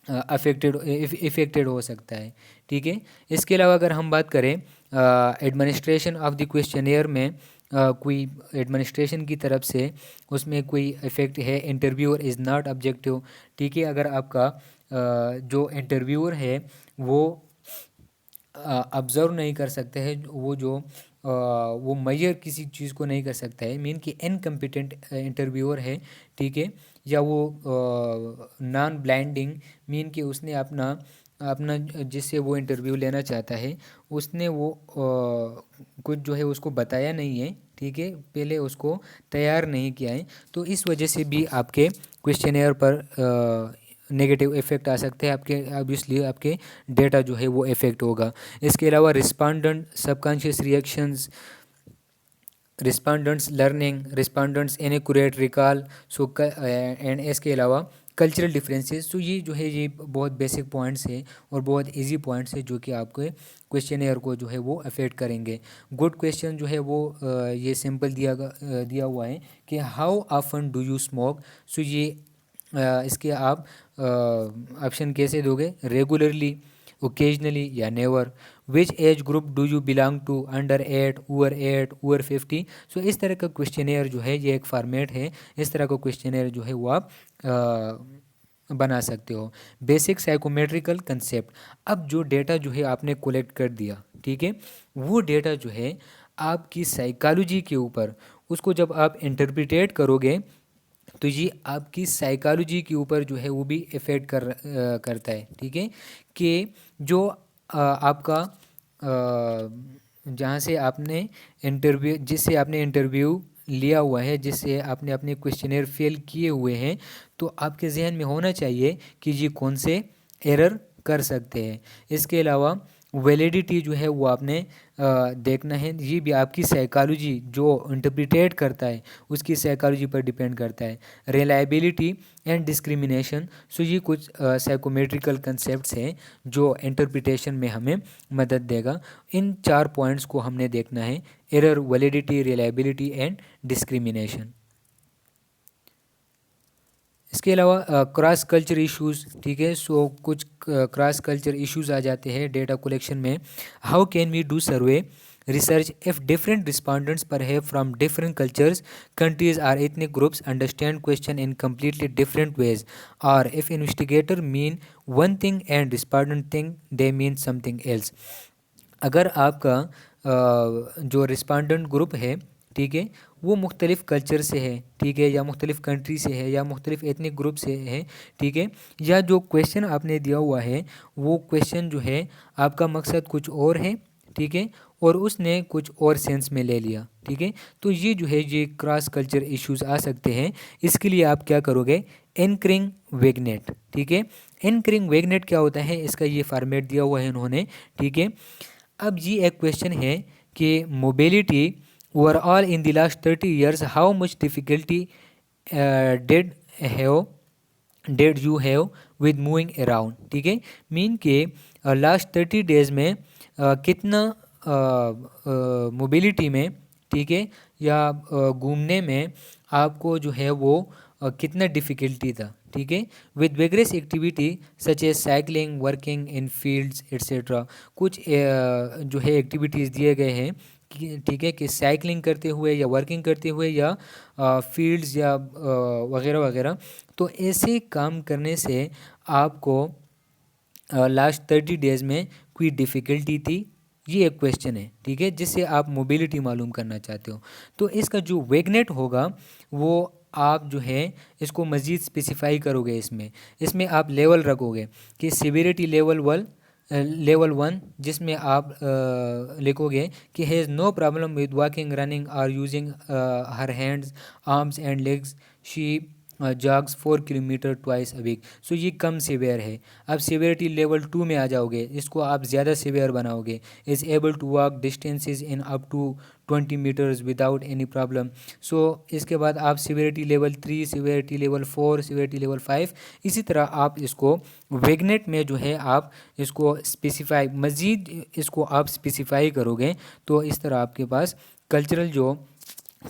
Speaker 1: इफ़ेक्टेड हो सकता है। ठीक है, इसके अलावा अगर हम बात करें एडमिनिस्ट्रेशन ऑफ द क्वेश्चनेयर में, कोई एडमिनिस्ट्रेशन की तरफ से उसमें कोई इफ़ेक्ट है, इंटरव्यूअर इज़ नॉट ऑब्जेक्टिव। ठीक है, अगर आपका जो इंटरव्यूअर है वो ऑब्ज़र्व नहीं कर सकते हैं, वो मेजर किसी चीज़ को नहीं कर सकता है, मीन कि इनकम्पिटेंट इंटरव्यूअर है। ठीक है, या वो नॉन ब्लाइंडिंग, मीन कि उसने अपना अपना जिससे वो इंटरव्यू लेना चाहता है उसने वो कुछ जो है उसको बताया नहीं है। ठीक है, पहले उसको तैयार नहीं किया है, तो इस वजह से भी आपके क्वेश्चनेयर पर नेगेटिव इफ़ेक्ट आ सकते हैं, आपके ऑब्वियसली आपके डेटा जो है वो इफ़ेक्ट होगा। इसके अलावा respondent subconscious reactions, respondents learning, respondents inaccurate recall, so and इसके अलावा कल्चरल डिफरेंसेस। तो ये जो है ये बहुत बेसिक पॉइंट्स हैं और बहुत इजी पॉइंट्स हैं जो कि आपके क्वेश्चनेयर को जो है वो अफेक्ट करेंगे। गुड क्वेश्चन जो है वो ये सिंपल दिया हुआ है कि how often do you smoke. So ये इसके आप ऑप्शन कैसे दोगे, रेगुलरली, ओकेजनली या never. Which age group do you belong to, under 8, over 8, over 50। So इस तरह का क्वेश्चनेयर जो है ये एक फॉर्मेट है, इस तरह का क्वेश्चनेयर जो है वो आप बना सकते हो। बेसिक साइकोमेट्रिकल कंसेप्ट, अब जो डेटा जो है आपने कलेक्ट कर दिया, ठीक है, वो डेटा जो है आपकी साइकोलॉजी के ऊपर, उसको जब आप इंटरप्रिटेट करोगे तो ये आपकी साइकोलॉजी के ऊपर जो है वो भी इफ़ेक्ट करता है। ठीक है, कि जो आपका जहाँ से आपने इंटरव्यू जिससे आपने इंटरव्यू लिया हुआ है, जिससे आपने अपने क्वेश्चनेयर फिल किए हुए हैं, तो आपके जहन में होना चाहिए कि ये कौन से एरर कर सकते हैं। इसके अलावा वैलिडिटी जो है वो आपने देखना है। ये भी आपकी साइकोलॉजी जो इंटरप्रिटेट करता है उसकी साइकोलॉजी पर डिपेंड करता है। रिलायबिलिटी एंड डिस्क्रिमिनेशन, सो ये कुछ साइकोमेट्रिकल कंसेप्ट्स हैं जो इंटरप्रिटेशन में हमें मदद देगा। इन 4 पॉइंट्स को हमने देखना है: error, validity, reliability and discrimination. इसके अलावा क्रॉस कल्चर इश्यूज़, ठीक है। सो कुछ क्रॉस कल्चर इश्यूज़ आ जाते हैं डेटा कलेक्शन में। How can we do survey research if different respondents perhaps from different cultures, countries or ethnic groups understand question in completely different ways, or if investigator mean one thing and respondent think they mean something else। अगर आपका जो respondent group है, ठीक है, वो मुख्तलिफ़ culture से है, ठीक है, या मुख्तलिफ़ कंट्री से है, या मुख्तलिफ़ एथनिक ग्रुप से है, ठीक है, या जो क्वेश्चन आपने दिया हुआ है वो क्वेश्चन जो है आपका मकसद कुछ और है, ठीक है, और उसने कुछ और सेंस में ले लिया, ठीक है, तो ये जो है ये क्रॉस कल्चर इश्यूज आ सकते हैं। इसके लिए आप क्या करोगे? एनकरिंग वेगनेट, ठीक है। एनकरिंग वेगनेट क्या होता है, इसका ये फॉर्मेट दिया हुआ है इन्होंने, ठीक है। अब ये एक क्वेश्चन है कि mobility overall in the last 30 years how much difficulty did have dead you have with moving around, ठीक है। मीन के लास्ट 30 डेज़ में कितना मोबिलिटी में, ठीक है, या घूमने में आपको जो है वो कितना डिफ़िकल्टी था, ठीक है। With vigorous activity such as cycling, working in fields etcetera. कुछ जो है एक्टिविटीज़ दिए गए हैं कि, ठीक है, कि साइकिलिंग करते हुए या वर्किंग करते हुए या फील्ड्स या वगैरह वगैरह। तो ऐसे काम करने से आपको लास्ट 30 डेज़ में कोई डिफ़िकल्टी थी, ये एक क्वेश्चन है, ठीक है, जिससे आप मोबिलिटी मालूम करना चाहते हो। तो इसका जो वेगनेट होगा वो आप जो है इसको मज़ीद स्पेसिफाई करोगे। इसमें आप लेवल रखोगे कि सिविरिटी लेवल 1, जिसमें आप लिखोगे कि has no problem with walking, running और using her hands, arms and legs, she jogs 4 kilometre twice a week. So ये कम सीवियर है। अब सीवियरिटी लेवल 2 में आ जाओगे, इसको आप ज़्यादा सीवियर बनाओगे। Is able to walk distances in up to 20 metres without any problem. So इसके बाद आप severity level 3, severity level 4, severity level 5, इसी तरह आप इसको वेगनेट में जो है आप इसको स्पेसिफाई, मज़ीद इसको आप स्पेसिफाई करोगे, तो इस तरह आपके पास कल्चरल जो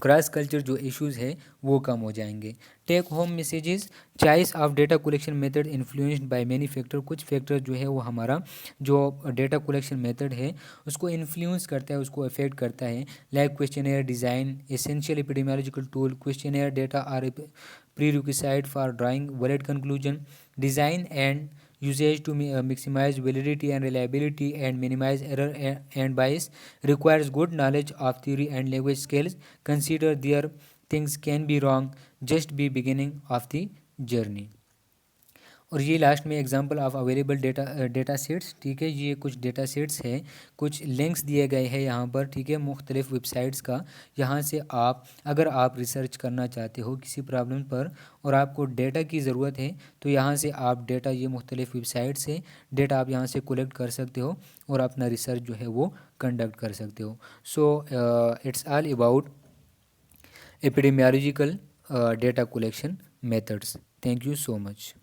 Speaker 1: क्रॉस कल्चर जो इश्यूज़ है वो कम हो जाएंगे। Take home messages, choice of data collection method influenced by many factor. कुछ फैक्टर जो है वो हमारा जो डेटा कलेक्शन मेथड है उसको इन्फ्लुएंस करता है, उसको अफेक्ट करता है। Like questionnaire design, essential epidemiological tool, questionnaire data are prerequisite for drawing valid conclusion, design and usage to maximize validity and reliability and minimize error and bias, requires good knowledge of theory and language skills. Consider there things can be wrong, just be beginning of the journey। और ये last में example of available data sets, ठीक है, ये कुछ data sets है, कुछ links दिए गए हैं यहाँ पर, ठीक है, मुख्तलिफ़ वेबसाइट्स का। यहाँ से आप अगर आप रिसर्च करना चाहते हो किसी प्रॉब्लम पर और आपको डेटा की ज़रूरत है, तो यहाँ से आप डेटा, ये मुख्तलिफ़ वेबसाइट से डेटा आप यहाँ से कलेक्ट कर सकते हो और अपना रिसर्च जो है वो कंडक्ट कर सकते हो। So it's all about epidemiological data collection methods. Thank you so much.